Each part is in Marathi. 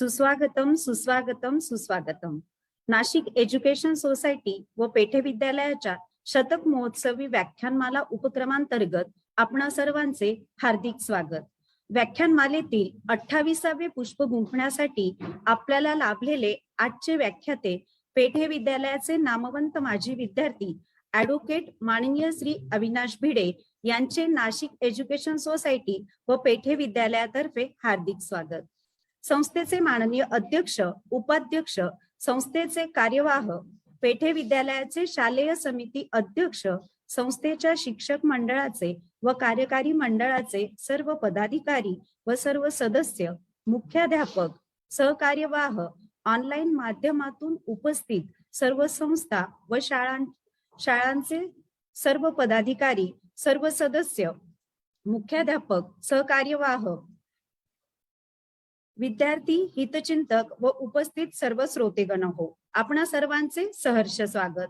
सुस्वागतम सुस्वागतम सुस्वागतम. नाशिक एज्युकेशन सोसायटी व पेठे विद्यालयाच्या शतक महोत्सवी व्याख्यानमाला उपक्रमांतर्गत आपणा सर्वांचे हार्दिक स्वागत. व्याख्यानमालेतील 28वे पुष्प गुंफण्यासाठी आपल्याला लाभलेले आजचे व्याख्याते पेठे विद्यालयाचे नामवंत माजी विद्यार्थी ॲडव्होकेट माननीय श्री अविनाश भिडे यांचे नाशिक एज्युकेशन सोसायटी व पेठे विद्यालयातर्फे हार्दिक स्वागत. संस्थेचे माननीय अध्यक्ष, उपाध्यक्ष, संस्थेचे कार्यवाह, पेठे विद्यालयाचे शालेय समिती अध्यक्ष, संस्थेच्या शिक्षक मंडळाचे व कार्यकारी मंडळाचे सर्व पदाधिकारी व सर्व सदस्य, मुख्याध्यापक, सहकार्यवाह, ऑनलाईन माध्यमातून उपस्थित सर्व संस्था व शाळांचे सर्व पदाधिकारी, सर्व सदस्य, मुख्याध्यापक, सहकार्यवाह, विद्यार्थी, हितचिंतक व उपस्थित सर्व श्रोतेगण हो, आपणा सर्वांचे सहर्ष स्वागत.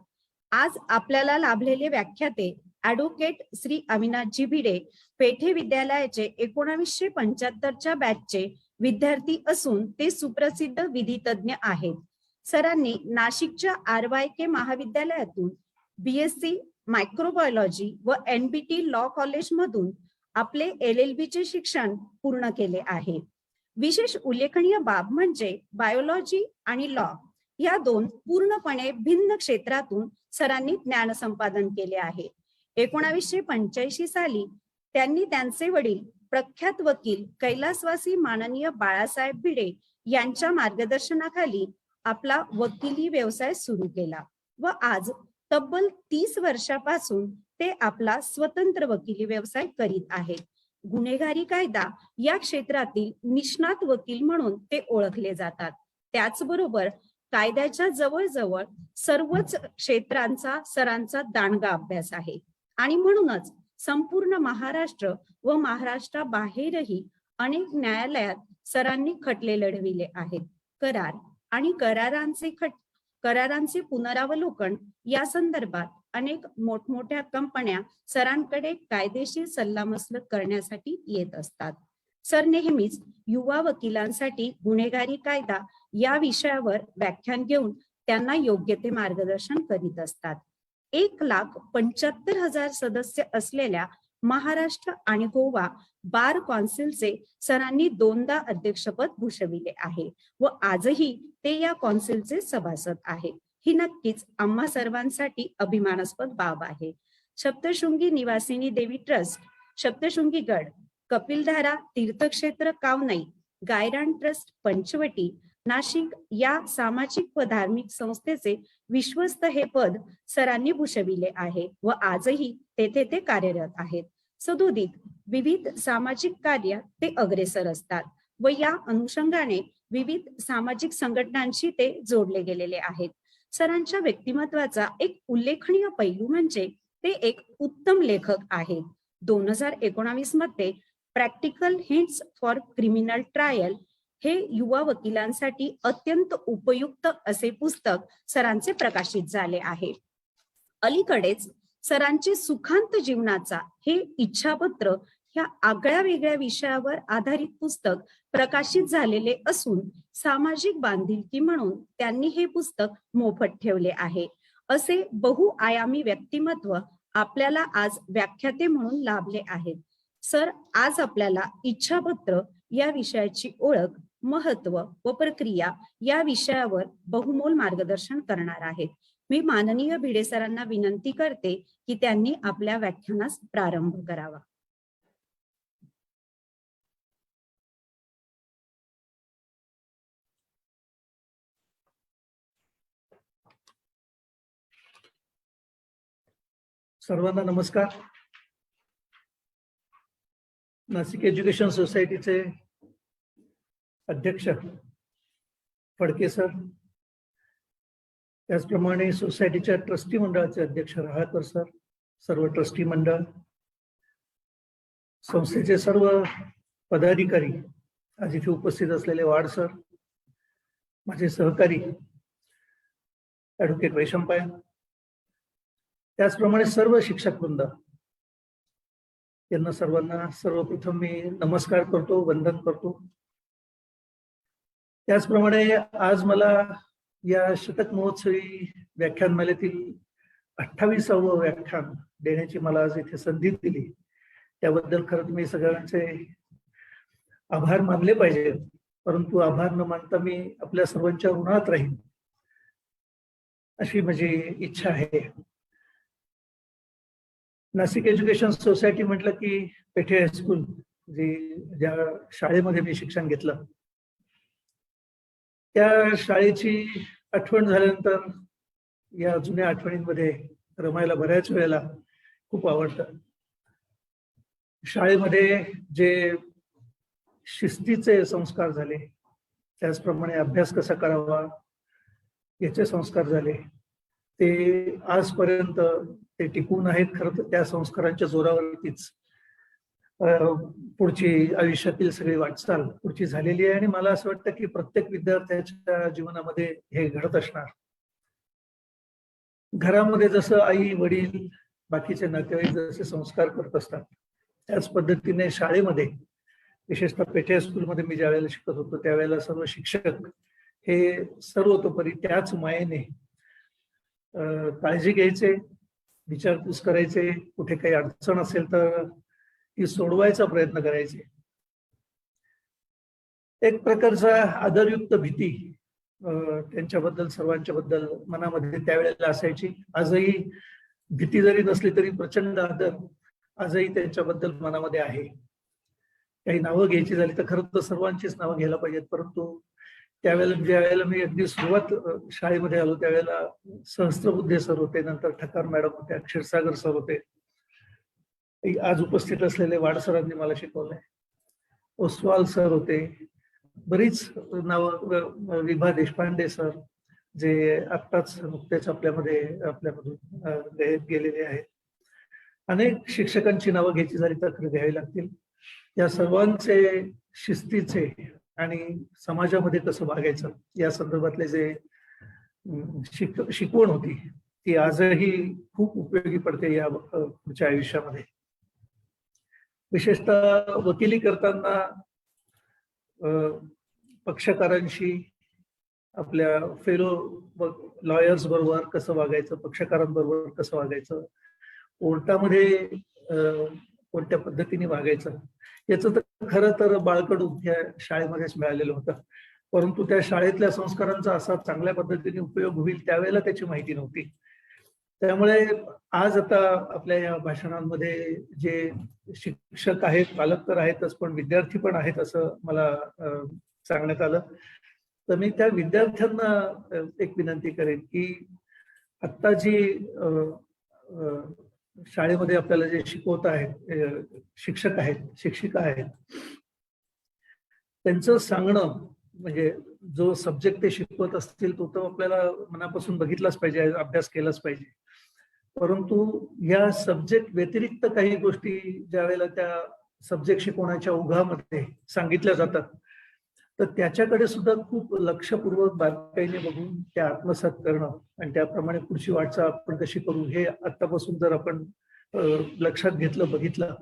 आज आपल्याला लाभलेले व्याख्याते ॲडव्होकेट श्री अविनाशजी भिडे पेठे विद्यालयाचे 1975च्या बॅचचे विद्यार्थी असून ते सुप्रसिद्ध विधितज्ञ आहेत. सरांनी नाशिकच्या RYK महाविद्यालयातून BSc मायक्रोबायोलॉजी व NBT लॉ कॉलेज मधून आपले LLB चे शिक्षण पूर्ण केले आहे. विशेष उल्लेखनीय बाब म्हणजे बायोलॉजी आणि लॉ या दोन पूर्णपणे भिन्न क्षेत्रातून सरांनी ज्ञान संपादन केले आहे. 1985 साली त्यांनी त्यांचे वडील प्रख्यात वकील कैलासवासी माननीय बाळासाहेब भिडे यांच्या मार्गदर्शनाखाली आपला वकिली व्यवसाय सुरू केला व आज तब्बल 30 वर्षापासून ते आपला स्वतंत्र वकिली व्यवसाय करीत आहेत. गुन्हेगारी कायदा या क्षेत्रातील निष्णात वकील म्हणून ते ओळखले जातात. त्याचबरोबर कायद्याच्या जवळजवळ सर्वच क्षेत्रांचा सरांचा दांडगा अभ्यास आहे आणि म्हणूनच संपूर्ण महाराष्ट्र व महाराष्ट्राबाहेरही अनेक न्यायालयात सरांनी खटले लढविले आहेत. करार आणि करारांचे पुनरावलोकन या संदर्भात अनेक मोठमोठ्या कंपन्या सरांकडे कायदेशीर सल्लामसलत करण्यासाठी येत असतात. सर नेहमीच युवा वकिलांसाठी गुन्हेगारी कायदा या विषयावर व्याख्यान घेऊन त्यांना योग्य ते मार्गदर्शन करीत असतात. 1,75,000 सदस्य असलेल्या महाराष्ट्र आणि गोवा बार कौन्सिलचे सरांनी 2दा अध्यक्षपद भूषविले आहे व आजही ते या कौन्सिलचे सभासद आहेत. ही नक्कीच आम्हा सर्वांसाठी अभिमानास्पद बाब आहे. सप्तशृंगी निवासिनी देवी ट्रस्ट, सप्तशृंगी गड, कपिलधारा तीर्थक्षेत्र कावनई, गायरान ट्रस्ट पंचवटी, नाशिक या सामाजिक व धार्मिक संस्थेचे विश्वस्त हे पद सरांनी भूषविले आहे व आजही तेथे ते कार्यरत आहेत. सदोदित विविध सामाजिक कार्य ते अग्रेसर असतात व या अनुषंगाने विविध सामाजिक संघटनांशी ते जोडले गेलेले आहेत. सरांच्या व्यक्तिमत्वाचा एक उल्लेखनीय पैलू म्हणजे ते एक उत्तम लेखक आहेत. 2019 मध्ये practical hints for criminal trial हे युवा वकिलांसाठी अत्यंत उपयुक्त असे पुस्तक सरांचे प्रकाशित झाले आहे. अलीकडेच सरांचे सुखांत जीवनाचा हे इच्छापत्र ह्या आगळ्या वेगळ्या विषयावर आधारित पुस्तक प्रकाशित झालेले असून सामाजिक बांधिलकी म्हणून त्यांनी हे पुस्तक मोफत ठेवले आहे. असे बहुआयामी व्यक्तिमत्व आपल्याला आज व्याख्याते म्हणून लाभले आहेत. सर आज आपल्याला इच्छापत्र या विषयाची ओळख, महत्व व प्रक्रिया या विषयावर बहुमोल मार्गदर्शन करणार आहेत. मी माननीय भिडे सरांना विनंती करते की त्यांनी आपल्या व्याख्यानास प्रारंभ करावा. सर्वांना नमस्कार. नाशिक एज्युकेशन सोसायटीचे अध्यक्ष फडके सर, त्याचप्रमाणे सोसायटीच्या ट्रस्टी मंडळाचे अध्यक्ष रहाळकर सर, सर्व ट्रस्टी मंडळ, संस्थेचे सर्व पदाधिकारी, आज इथे उपस्थित असलेले वार्ड सर, माझे सहकारी ॲडव्होकेट वैशंपाय, त्याचप्रमाणे सर्व शिक्षक वृंद यांना सर्वांना सर्वप्रथम मी नमस्कार करतो, वंदन करतो. त्याचप्रमाणे आज मला या शतक महोत्सवी व्याख्यानमालेतील 28वे व्याख्यान देण्याची मला आज इथे संधी दिली, त्याबद्दल खरंच मी सगळ्यांचे आभार मानले पाहिजे. परंतु आभार न मानता मी आपल्या सर्वांच्या ऋणात राहीन अशी माझी इच्छा आहे. नाशिक एज्युकेशन सोसायटी म्हटलं की पेठे हायस्कूल, ज्या शाळेमध्ये मी शिक्षण घेतलं, त्या शाळेची आठवण झाल्यानंतर या जुन्या आठवणींमध्ये रमायला बऱ्याच वेळेला खूप आवडतं. शाळेमध्ये जे शिस्तीचे संस्कार झाले, त्याचप्रमाणे अभ्यास कसा करावा याचे संस्कार झाले, ते आजपर्यंत ते टिकून आहेत. खरं तर त्या संस्कारांच्या जोरावरतीच पुढची आयुष्यातील सगळी वाटचाल पुढची झालेली आहे. आणि मला असं वाटतं की प्रत्येक विद्यार्थ्याच्या जीवनामध्ये हे घडत असणार. घरामध्ये जसं आई वडील बाकीचे नातेवाईक जसे संस्कार करत असतात, त्याच पद्धतीने शाळेमध्ये, विशेषतः पेठे हायस्कूलमध्ये मी ज्या वेळेला शिकत होतो त्यावेळेला सर्व शिक्षक हे सर्वतोपरी त्याच मायेने काळजी घ्यायचे, विचारपूस करायचे, कुठे काही अडचण असेल तर ती सोडवायचा प्रयत्न करायचे. एक प्रकारचा आदरयुक्त भीती त्यांच्याबद्दल, सर्वांच्या बद्दल मनामध्ये त्यावेळेला असायची. आजही भीती जरी नसली तरी प्रचंड आदर आजही त्यांच्याबद्दल मनामध्ये आहे. काही नावं घ्यायची झाली तर खरं तर सर्वांचीच नावं घ्यायला पाहिजेत, परंतु त्यावेळेला ज्या वेळेला मी अगदी सुरुवात शाळेमध्ये आलो त्यावेळेला सहस्त्रबुद्धे सर होते, नंतर ठकार मॅडम होत्या, क्षीरसागर सर होते, आज उपस्थित असलेले वाड सरांनी मला शिकवलंय, ओसवाल सर होते, बरीच नावं, विभा देशपांडे सर जे आत्ताच नुकतेच आपल्यामधून गेलेले आहेत. अनेक शिक्षकांची नावं घ्यायची झाली तर घ्यावी लागतील. या सर्वांचे शिस्तीचे आणि समाजामध्ये कसं वागायचं या संदर्भातले जे शिकवण होती ती आजही खूप उपयोगी पडते या पुढच्या आयुष्यामध्ये. विशेषतः वकिली करताना पक्षकारांशी, आपल्या फेलो लॉयर्स बरोबर कसं वागायचं, पक्षकारांबरोबर कसं वागायचं, कोर्टामध्ये कोणत्या पद्धतीने वागायचं, याचं तर खरं तर बाळकडून या शाळेमध्येच मिळालेलं होतं. परंतु त्या शाळेतल्या संस्कारांचा असा चांगल्या पद्धतीने उपयोग होईल त्यावेळेला त्याची माहिती नव्हती. त्यामुळे आज आता आपल्या या भाषणांमध्ये जे शिक्षक आहेत, पालक तर आहेतच, पण विद्यार्थी पण आहेत असं मला सांगण्यात आलं. तर मी त्या विद्यार्थ्यांना एक विनंती करेन की आत्ता जी शाळेमध्ये आपल्याला जे शिकवत आहेत शिक्षक आहेत, शिक्षिका आहेत, त्यांचं सांगणं म्हणजे जो सब्जेक्ट ते शिकवत असतील तो तर आपल्याला मनापासून बघितलाच पाहिजे, अभ्यास केलाच पाहिजे. परंतु या सब्जेक्ट व्यतिरिक्त काही गोष्टी ज्या वेळेला त्या सब्जेक्ट शिकवण्याच्या ओघामध्ये सांगितल्या जातात तर त्याच्याकडे सुद्धा खूप लक्षपूर्वक बारकाईने बघून त्या आत्मसात करणं आणि त्याप्रमाणे पुढची वाटचाल आपण कशी करू हे आतापासून जर आपण लक्षात घेतलं, बघितलं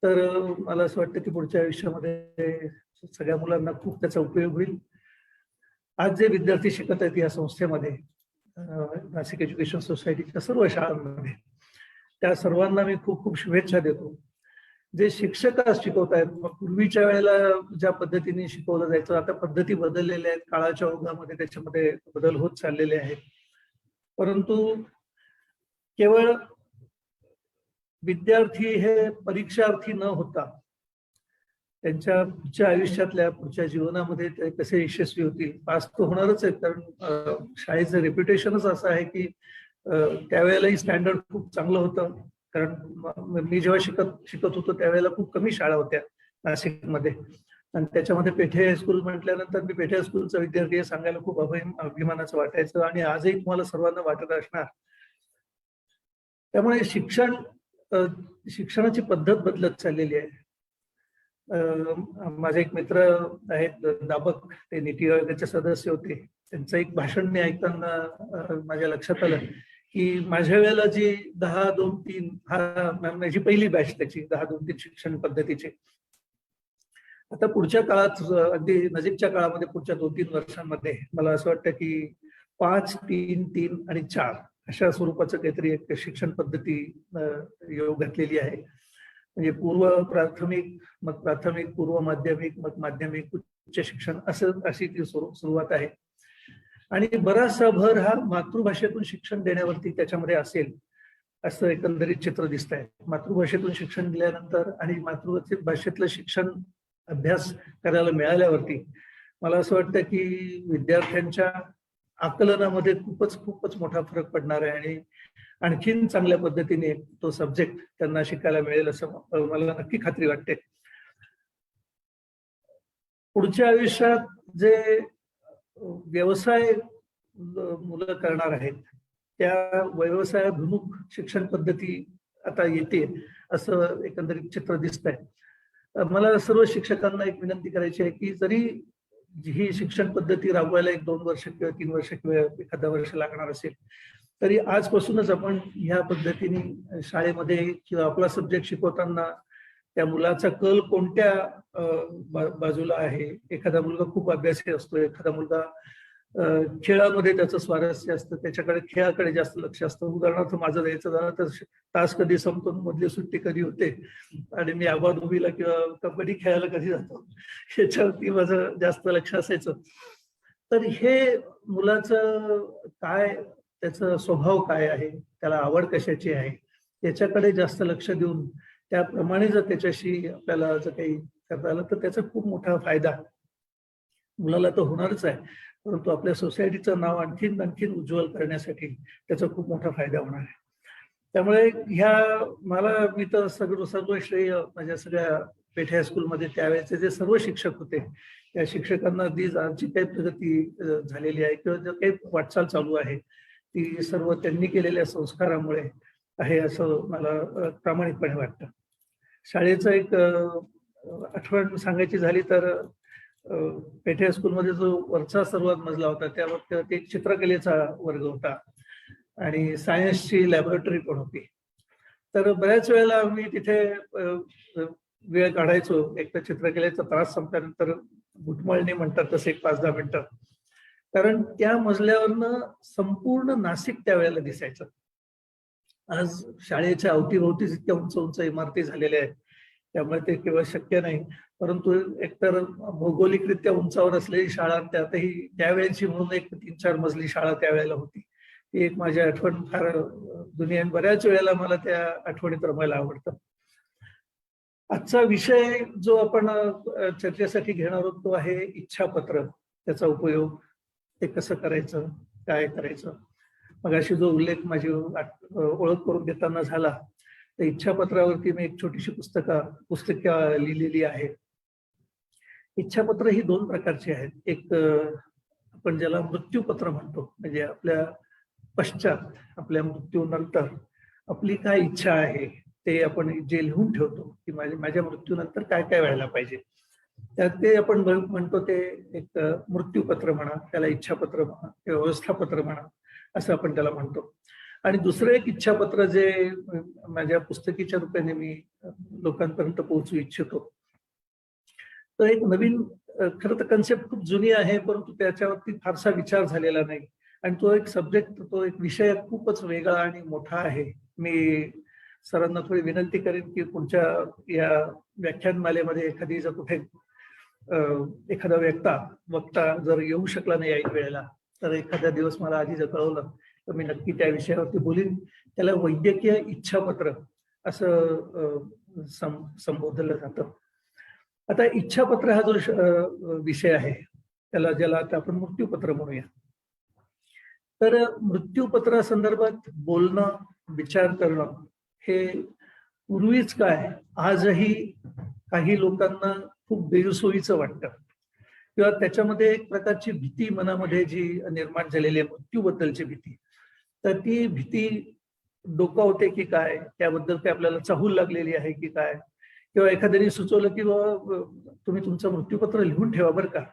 तर मला असं वाटतं की पुढच्या आयुष्यामध्ये सगळ्या मुलांना खूप त्याचा उपयोग होईल. आज जे विद्यार्थी शिकत आहेत या संस्थेमध्ये, नाशिक एज्युकेशन सोसायटीच्या सर्व शाळांमध्ये, त्या सर्वांना मी खूप खूप शुभेच्छा देतो. जे शिक्षक शिकवत आहेत, पूर्वीच्या वेळेला ज्या पद्धतीने शिकवलं जायचं आता पद्धती बदललेल्या आहेत, काळाच्या ओघामध्ये त्याच्यामध्ये बदल होत चाललेले आहेत. परंतु केवळ विद्यार्थी हे परीक्षार्थी न होता त्यांच्या पुढच्या आयुष्यातल्या पुढच्या जीवनामध्ये ते कसे यशस्वी होतील, पास तर होणारच आहेत, कारण शाळेचं रेप्युटेशनच असं आहे की त्यावेळेलाही स्टँडर्ड खूप चांगलं होतं. कारण मी जेव्हा शिकत होतो त्यावेळेला खूप कमी शाळा होत्या नाशिकमध्ये आणि त्याच्यामध्ये पेठे हायस्कूल म्हटल्यानंतर मी पेठे हायस्कूलचा विद्यार्थी हे सांगायला खूप अभिमानाचं वाटायचं आणि आजही तुम्हाला सर्वांना वाटत असणार. त्यामुळे शिक्षणाची पद्धत बदलत चाललेली आहे. माझे एक मित्र आहेत दाबक, ते नीती आयोगाचे सदस्य होते, त्यांचं एक भाषण मी ऐकताना माझ्या लक्षात आलं की माझ्या वेळेला जी 10-2-3 माझी पहिली बॅच त्याची 10-2-3 शिक्षण पद्धतीची, आता पुढच्या काळात अगदी नजीकच्या काळामध्ये पुढच्या 2-3 वर्षांमध्ये मला असं वाटतं की 5, 3, 3 आणि 4 अशा स्वरूपाचं काहीतरी एक शिक्षण पद्धती योग घातलेली आहे. म्हणजे पूर्व प्राथमिक, मग प्राथमिक, पूर्व माध्यमिक, मग माध्यमिक, उच्च शिक्षण असं अशी ती सुरुवात आहे. आणि बराचसा भर हा मातृभाषेतून शिक्षण देण्यावरती त्याच्यामध्ये असेल असं एकंदरीत चित्र दिसत आहे. मातृभाषेतून शिक्षण दिल्यानंतर आणि मातृभाषेतलं शिक्षण अभ्यास करायला मिळाल्यावरती मला असं वाटतं की विद्यार्थ्यांच्या आकलनामध्ये खूपच मोठा फरक पडणार आहे आणि आणखीन चांगल्या पद्धतीने तो सब्जेक्ट त्यांना शिकायला मिळेल असं मला नक्की खात्री वाटते. पुढच्या आयुष्यात जे व्यवसाय मुलं करणार आहेत त्या व्यवसायाभिमुख शिक्षण पद्धती आता येते असं एकंदरीत चित्र दिसत आहे. मला सर्व शिक्षकांना एक विनंती करायची आहे की जरी ही शिक्षण पद्धती राबवायला 1-2 वर्ष किंवा 3 वर्ष किंवा एखादा वर्ष लागणार असेल तरी आजपासूनच आपण ह्या पद्धतीने शाळेमध्ये किंवा आपला सब्जेक्ट शिकवताना त्या मुलाचा कल कोणत्या बाजूला आहे. एखादा मुलगा खूप अभ्यासी असतो, एखादा मुलगा खेळामध्ये त्याचं स्वारस्य असतं, त्याच्याकडे खेळाकडे जास्त लक्ष असतं. उदाहरणार्थ माझं द्यायचं झालं तर तास कधी संपतो, मधली सुट्टी कधी होते आणि मी आबाधुबीला किंवा कबड्डी खेळायला कधी जातो याच्यावरती माझं जास्त लक्ष असायचं. तर हे मुलाचं काय, त्याचा स्वभाव काय आहे, त्याला आवड कशाची आहे याच्याकडे जास्त लक्ष देऊन त्याप्रमाणे जर त्याच्याशी आपल्याला जर काही करता आलं तर त्याचा खूप मोठा फायदा मुलाला तर होणारच आहे, परंतु आपल्या सोसायटीचं नाव आणखीन उज्ज्वल करण्यासाठी त्याचा खूप मोठा फायदा होणार आहे. त्यामुळे मी तर सर्व श्रेय माझ्या सगळ्या पेठे हायस्कूलमध्ये त्यावेळेचे जे सर्व शिक्षक होते त्या शिक्षकांना जी काही प्रगती झालेली आहे किंवा जे काही वाटचाल चालू आहे ती सर्व त्यांनी केलेल्या संस्कारामुळे आहे असं मला प्रामाणिकपणे वाटतं. शाळेचं एक आठवण सांगायची झाली तर पेठे हायस्कूलमध्ये जो वरचा सर्वात मजला होता त्यावर ते चित्रकलेचा वर्ग होता आणि सायन्सची लॅबोरेटरी पण होती. तर बऱ्याच वेळेला मी तिथे वेळ काढायचो. एक तर चित्रकलेचा त्रास संपल्यानंतर घुटमळणी म्हणतात तसे 5-10 मिनिटं, कारण त्या मजल्यावरनं संपूर्ण नाशिक त्यावेळेला दिसायचं. आज शाळेच्या अवतीभोवतीच इतक्या उंच इमारती झालेल्या आहेत त्यामुळे ते केवळ शक्य नाही, परंतु एकतर भौगोलिकरित्या उंचावर असलेली शाळा त्यातही त्यावेळेची म्हणून एक 3-4 मजली शाळा त्यावेळेला होती. ती एक माझी आठवण फार दुनियेत बऱ्याच वेळेला मला त्या आठवणीत रमायला आवडतं. आजचा विषय जो आपण चर्चेसाठी घेणार आहोत तो आहे इच्छापत्र. त्याचा उपयोग, ते कसं करायचं, काय करायचं. मगाशी जो उल्लेख माझी ओळख करून देताना झाला तर इच्छापत्रावरती मी एक छोटीशी पुस्तिका लिहिलेली आहे. इच्छापत्र ही 2 प्रकारची आहेत. एक आपण ज्याला मृत्यूपत्र म्हणतो, म्हणजे आपल्या पश्चात, आपल्या मृत्यूनंतर आपली काय इच्छा आहे ते आपण जे लिहून ठेवतो की माझ्या मृत्यूनंतर काय काय व्हायला पाहिजे, त्यात ते आपण म्हणतो ते एक मृत्यूपत्र म्हणा, त्याला इच्छापत्र म्हणा किंवा व्यवस्थापत्र म्हणा असं आपण त्याला म्हणतो. आणि दुसरं एक इच्छापत्र जे माझ्या पुस्तकीच्या रूपाने मी लोकांपर्यंत पोहोचू इच्छितो. तर एक नवीन, खरं तर कन्सेप्ट खूप जुनी आहे परंतु त्याच्यावरती फारसा विचार झालेला नाही आणि तो एक सब्जेक्ट, तो एक विषय खूपच वेगळा आणि मोठा आहे. मी सरांना थोडी विनंती करेन की पुढच्या या व्याख्यानमालेमध्ये एखादी जर कुठे एखादा वक्ता जर येऊ शकला नाही ऐन वेळेला तर एखाद्या दिवस मला आधी जर कळवलं तर मी नक्की त्या विषयावरती बोलीन. त्याला वैद्यकीय इच्छापत्र असं संबोधलं जातं. आता इच्छापत्र हा जो विषय आहे ज्याला आता आपण मृत्यूपत्र म्हणूया. तर मृत्यूपत्रासंदर्भात बोलणं, विचार करणं हे पूर्वीच काय आजही काही लोकांना खूप बेसोयीचं वाटतं किंवा त्याच्यामध्ये एक प्रकारची भीती मनामध्ये जी निर्माण झालेली आहे मृत्यूबद्दलची भीती, तर ती भीती डोकावते की काय, त्याबद्दल काय आपल्याला चाहूल लागलेली आहे की काय, किंवा एखाद्याने सुचवलं की बाबा तुम्ही तुमचं मृत्यूपत्र लिहून ठेवा बरं का,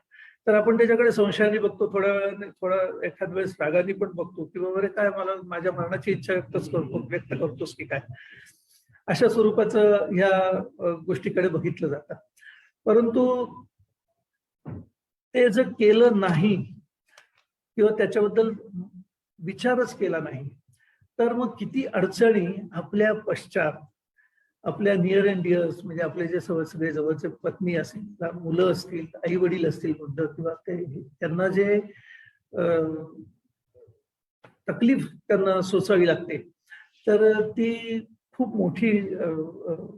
तर आपण त्याच्याकडे संशयाने बघतो, थोडा एखाद वेळेस रागाने पण बघतो की बाबा काय मला माझ्या मरणाची इच्छा व्यक्त करतोस की काय, अशा स्वरूपाचं ह्या गोष्टीकडे बघितलं जातं. परंतु ते जर केलं नाही किंवा त्याच्याबद्दल विचारच केला नाही, तर मग किती अडचणी आपल्या पश्चात, आपल्या नियर अँड डिअर्स, म्हणजे आपले जे सगळे जवळचे पत्नी असेल, मुलं असतील, आई वडील असतील वृद्ध, किंवा त्यांना जे तकलीफ त्यांना सोसावी लागते, तर ती खूप मोठी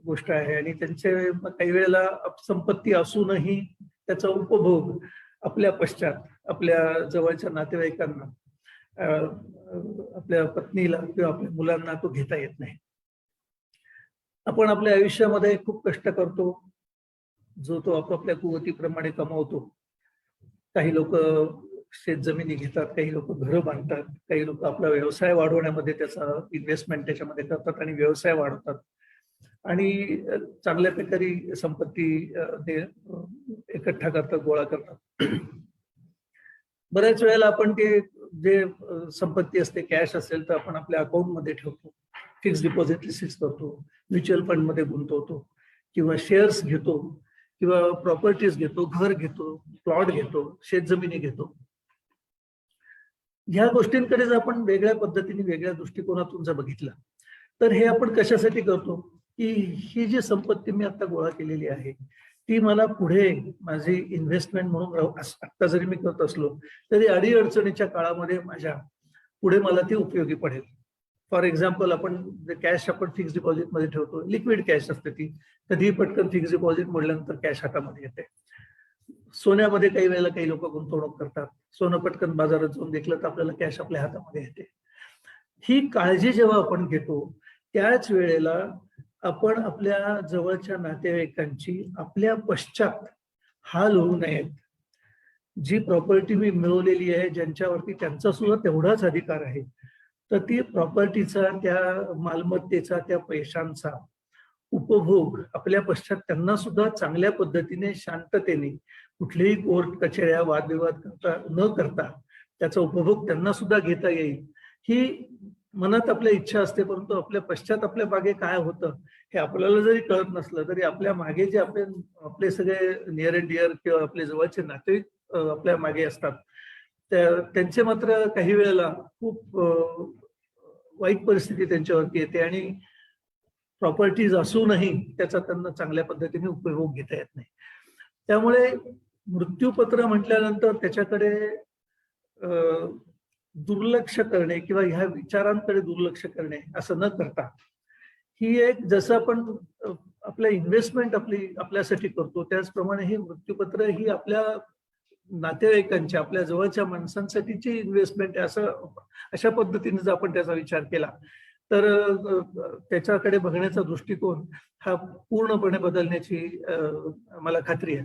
गोष्ट आहे. आणि त्यांचे काही वेळेला संपत्ती असूनही त्याचा उपभोग आपल्या पश्चात, आपल्या जवळच्या नातेवाईकांना, आपल्या पत्नीला किंवा आपल्या मुलांना तो घेता येत नाही. आपण आपल्या आयुष्यामध्ये खूप कष्ट करतो, जो तो आपापल्या कुवतीप्रमाणे कमावतो. काही लोक शेतजमिनी घेतात, काही लोक घरं बांधतात, काही लोक आपला व्यवसाय वाढवण्यामध्ये त्याचा इन्व्हेस्टमेंट त्याच्यामध्ये करतात आणि व्यवसाय वाढवतात आणि चांगल्या प्रकारे संपत्ती ते एकठ्ठा करतात, गोळा करतात. बऱ्याच वेळेला आपण ते जे संपत्ती असते, कॅश असेल तर आपण आपल्या अकाउंटमध्ये ठेवतो, फिक्स डिपॉझिट रिसीव्ह करतो, म्युच्युअल फंडमध्ये गुंतवतो, किंवा शेअर्स घेतो, किंवा प्रॉपर्टीज घेतो, घर घेतो, प्लॉट घेतो, शेतजमिनी घेतो. ह्या गोष्टींकडे जर आपण वेगळ्या पद्धतीने, वेगळ्या दृष्टिकोनातून जर बघितलं, तर हे आपण कशासाठी करतो, की ही जी संपत्ती मी आता गोळा केलेली आहे, ती मला पुढे माझी इन्व्हेस्टमेंट म्हणून आता जरी मी करत असलो तरी अडीअडचणीच्या काळामध्ये माझ्या पुढे मला ती उपयोगी पडेल. फॉर एक्झाम्पल, आपण कॅश आपण फिक्स डिपॉझिटमध्ये ठेवतो, लिक्विड कॅश असते ती, कधीही पटकन फिक्स डिपॉझिट मोडल्यानंतर कॅश हातामध्ये येते. सोन्यामध्ये काही वेळेला काही लोक गुंतवणूक करतात, सोनं पटकन बाजारात जाऊन देखलं तर आपल्याला कॅश आपल्या हातामध्ये येते. ही काळजी जेव्हा आपण घेतो, त्याच वेळेला आपण आपल्या जवळच्या नातेवाईकांची आपल्या पश्चात हाल होऊ नयेत. जी प्रॉपर्टी मी मिळवलेली आहे, ज्यांच्यावरती त्यांचा सुद्धा तेवढाच अधिकार आहे, तर ती प्रॉपर्टीचा, त्या मालमत्तेचा, त्या पैशांचा उपभोग आपल्या पश्चात त्यांना सुद्धा चांगल्या पद्धतीने, शांततेने, कुठलेही कोर्ट कचेऱ्या, वादविवाद न करता त्याचा उपभोग त्यांना सुद्धा घेता येईल, ही मनात आपल्या इच्छा असते. परंतु आपल्या पश्चात आपल्या मागे काय होतं हे आपल्याला जरी कळत नसलं तरी आपल्या मागे जे आपले सगळे नियर अँड डिअर किंवा आपले जवळचे नातेवाईक आपल्या मागे असतात, त्यांचे मात्र काही वेळेला खूप वाईट परिस्थिती त्यांच्यावरती येते आणि प्रॉपर्टीज असूनही त्याचा त्यांना चांगल्या पद्धतीने उपयोग घेता येत नाही. त्यामुळे मृत्यूपत्र म्हटल्यानंतर त्याच्याकडे दुर्लक्ष करणे किंवा ह्या विचारांकडे दुर्लक्ष करणे असं न करता, ही एक, जसं आपण आपल्या इन्व्हेस्टमेंट आपल्यासाठी करतो, त्याचप्रमाणे हे मृत्यूपत्र ही आपल्या नातेवाईकांच्या, आपल्या जवळच्या माणसांसाठीची इन्व्हेस्टमेंट आहे, अशा पद्धतीने जर आपण त्याचा विचार केला तर त्याच्याकडे बघण्याचा दृष्टिकोन हा पूर्णपणे बदलण्याची मला खात्री आहे.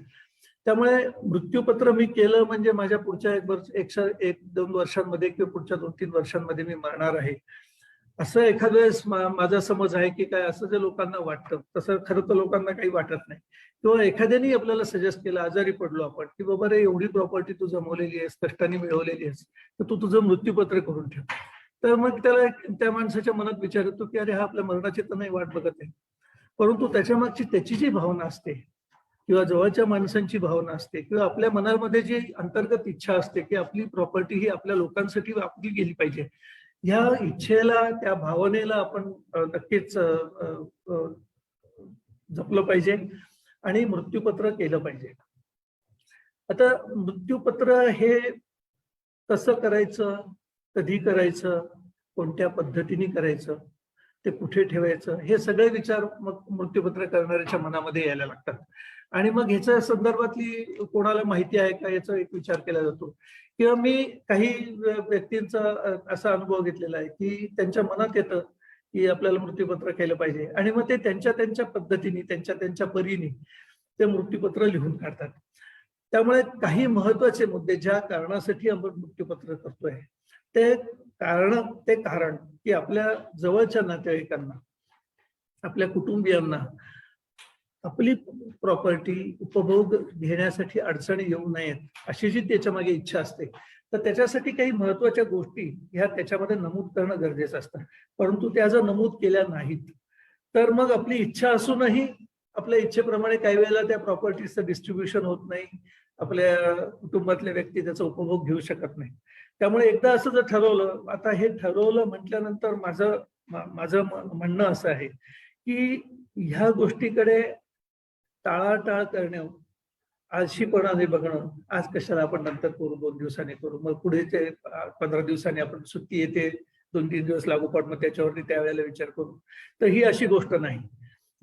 त्यामुळे मृत्यूपत्र मी केलं म्हणजे माझ्या पुढच्या 1-2 वर्षांमध्ये किंवा पुढच्या 2-3 वर्षांमध्ये मी मरणार आहे, असं एखाद्या वेळेस माझा समज आहे की काय, असं जे लोकांना वाटतं, तसं खरं तर लोकांना काही वाटत नाही. किंवा एखाद्याने आपल्याला सजेस्ट केलं, आजारी पडलो आपण, की बाबा रे, एवढी प्रॉपर्टी तू जमवलेली आहेस, कष्टाने मिळवलेली आहेस, तर तू तुझं मृत्यूपत्र करून ठेव. तर मग त्याला, त्या माणसाच्या मनात विचार येतो की अरे, हा आपल्या मरणाची तर नाही वाट बघत आहे, परंतु त्याच्या मागची त्याची जी भावना असते किंवा जवळच्या माणसांची भावना असते किंवा आपल्या मनामध्ये जी अंतर्गत इच्छा असते की आपली प्रॉपर्टी ही आपल्या लोकांसाठी वापरली गेली पाहिजे, ह्या इच्छेला, त्या भावनेला आपण नक्कीच जपलं पाहिजे आणि मृत्यूपत्र केलं पाहिजे. आता मृत्यूपत्र हे कसं करायचं, कधी करायचं, कोणत्या पद्धतीने करायचं, ते कुठे ठेवायचं, हे सगळे विचार मग मृत्यूपत्र करणाऱ्याच्या मनामध्ये यायला लागतात. आणि मग ह्याच्या संदर्भातली कोणाला माहिती आहे का, याचा एक विचार केला जातो. किंवा मी काही व्यक्तींचा असा अनुभव घेतलेला आहे की त्यांच्या मनात येतं की आपल्याला मृत्यूपत्र केलं पाहिजे आणि मग ते त्यांच्या पद्धतीने, त्यांच्या परीने ते मृत्यूपत्र लिहून काढतात. त्यामुळे काही महत्वाचे मुद्दे, ज्या कारणासाठी आपण मृत्यूपत्र करतोय, ते कारण की आपल्या जवळच्या नातेवाईकांना, आपल्या कुटुंबियांना आपली प्रॉपर्टी उपभोग घेण्यासाठी अडचणी येऊ नयेत, अशी जी त्याच्या मागे इच्छा असते, तर त्याच्यासाठी काही महत्वाच्या गोष्टी ह्या त्याच्यामध्ये नमूद करणं गरजेचं असतं. परंतु त्या जर नमूद केल्या नाहीत तर मग आपली इच्छा असूनही आपल्या इच्छेप्रमाणे काही वेळेला त्या प्रॉपर्टीचं डिस्ट्रीब्युशन होत नाही, आपल्या कुटुंबातले व्यक्ती त्याचा उपभोग घेऊ शकत नाही. त्यामुळे एकदा असं जर ठरवलं, आता हे ठरवलं म्हटल्यानंतर माझं म्हणणं असं आहे की ह्या गोष्टीकडे टाळाटाळ करणं, आळशीपणाने बघणं, आज कशाला आपण नंतर करू, 2 दिवसांनी करू, मग पुढे ते 15 दिवसांनी आपण सुट्टी येते, 2-3 दिवस लागोपाठ मग त्याच्यावरती त्यावेळेला विचार करू, तर ही अशी गोष्ट नाही.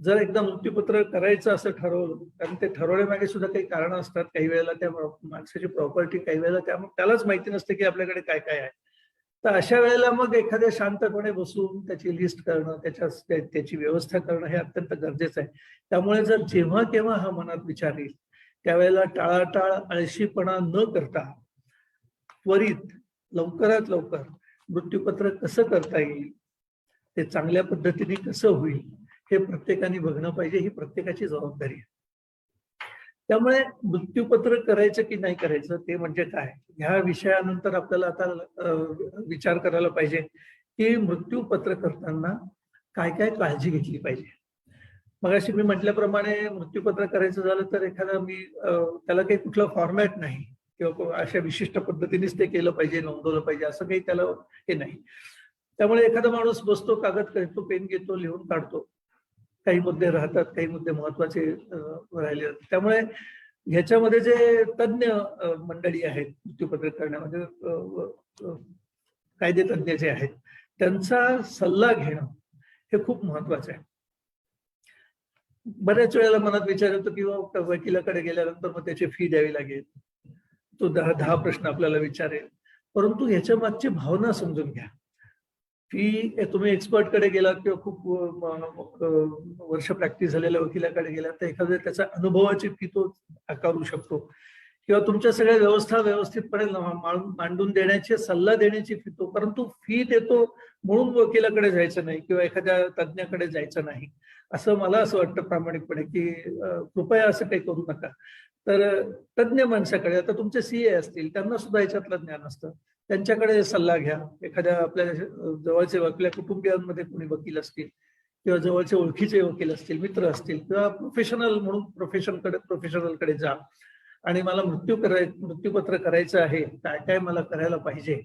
जर एकदा मृत्यूपत्र करायचं असं ठरवलं, कारण ते ठरवण्यामागे सुद्धा काही कारण असतात. काही वेळेला त्या माणसाची प्रॉपर्टी, काही वेळेला त्यालाच माहिती नसते की आपल्याकडे काय काय आहे. तर अशा वेळेला मग एखाद्या शांतपणे बसून त्याची लिस्ट करणं, त्याची व्यवस्था करणं हे अत्यंत गरजेचं आहे. त्यामुळे जर जेव्हा केव्हा हा मनात विचार येईल, त्यावेळेला टाळाटाळ, आळशीपणा न करता त्वरित लवकरात लवकर मृत्यूपत्र कसं करता येईल, ते चांगल्या पद्धतीने कसं होईल, हे प्रत्येकाने बघणं पाहिजे. ही प्रत्येकाची जबाबदारी आहे. त्यामुळे मृत्यूपत्र करायचं की नाही करायचं ते म्हणजे काय, ह्या विषयानंतर आपल्याला आता विचार करायला पाहिजे की मृत्यूपत्र करताना काय काय काळजी घेतली पाहिजे. मगाशी मी म्हटल्याप्रमाणे मृत्यूपत्र करायचं झालं तर त्याला काही कुठलं फॉर्मॅट नाही किंवा अशा विशिष्ट पद्धतीनेच ते केलं पाहिजे, नोंदवलं पाहिजे, असं काही त्याला हे नाही. त्यामुळे एखादा माणूस बसतो, कागद काढतो, पेन घेतो, लिहून काढतो. काही मुद्दे राहतात, काही मुद्दे महत्वाचे राहिले जातात. त्यामुळे ह्याच्यामध्ये जे तज्ञ मंडळी आहेत मृत्यूपत्र करण्यामध्ये, कायदे तज्ञ जे आहेत, त्यांचा सल्ला घेणं हे खूप महत्वाचं आहे. बऱ्याच वेळेला मनात विचार येतो किंवा वकिलाकडे गेल्यानंतर मग त्याची फी द्यावी लागेल, तो 10 प्रश्न आपल्याला विचारेल, परंतु ह्याच्या मागची भावना समजून घ्या. फी तुम्ही एक्सपर्टकडे गेलात किंवा खूप वर्ष प्रॅक्टिस झालेल्या वकिलाकडे गेलात तर एखाद्या त्याच्या अनुभवाची फी तो आकारू शकतो, किंवा तुमच्या सगळ्या व्यवस्था व्यवस्थितपणे मांडून देण्याची, सल्ला देण्याची फी तो, परंतु फी देतो म्हणून वकिलाकडे जायचं नाही किंवा एखाद्या तज्ञाकडे जायचं नाही, असं मला असं वाटतं प्रामाणिकपणे की कृपया असं काही करू नका. तर तज्ञ माणसाकडे, आता तुमचे सीए असतील, त्यांना सुद्धा याच्यातलं ज्ञान असतं, त्यांच्याकडे सल्ला घ्या. एखाद्या आपल्या जवळचे, आपल्या कुटुंबियांमध्ये कोणी वकील असतील किंवा जवळचे ओळखीचे वकील असतील, मित्र असतील, किंवा प्रोफेशनल म्हणून प्रोफेशनलकडे जा आणि मला मृत्यूपत्र करायचं आहे, काय काय मला करायला पाहिजे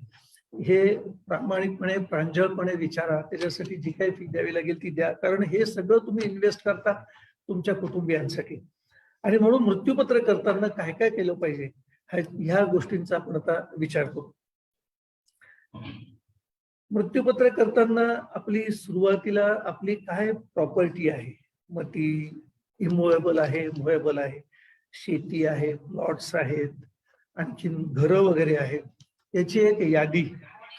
हे प्रामाणिकपणे, प्रांजळपणे विचारा. त्याच्यासाठी जी काही फी द्यावी लागेल ती द्या, कारण हे सगळं तुम्ही इन्व्हेस्ट करता तुमच्या कुटुंबियांसाठी. आणि म्हणून मृत्यूपत्र करताना काय काय केलं पाहिजे ह्या गोष्टींचा आपण आता विचार करू. मृत्यूपत्र करताना सुरुवातीला आपली काय प्रॉपर्टी आहे, मग ती इमूवेबल आहे, मुव्हेबल आहे, शेती आहे, प्लॉट्स आहेत, आणखीन घरं वगैरे आहेत, याची एक यादी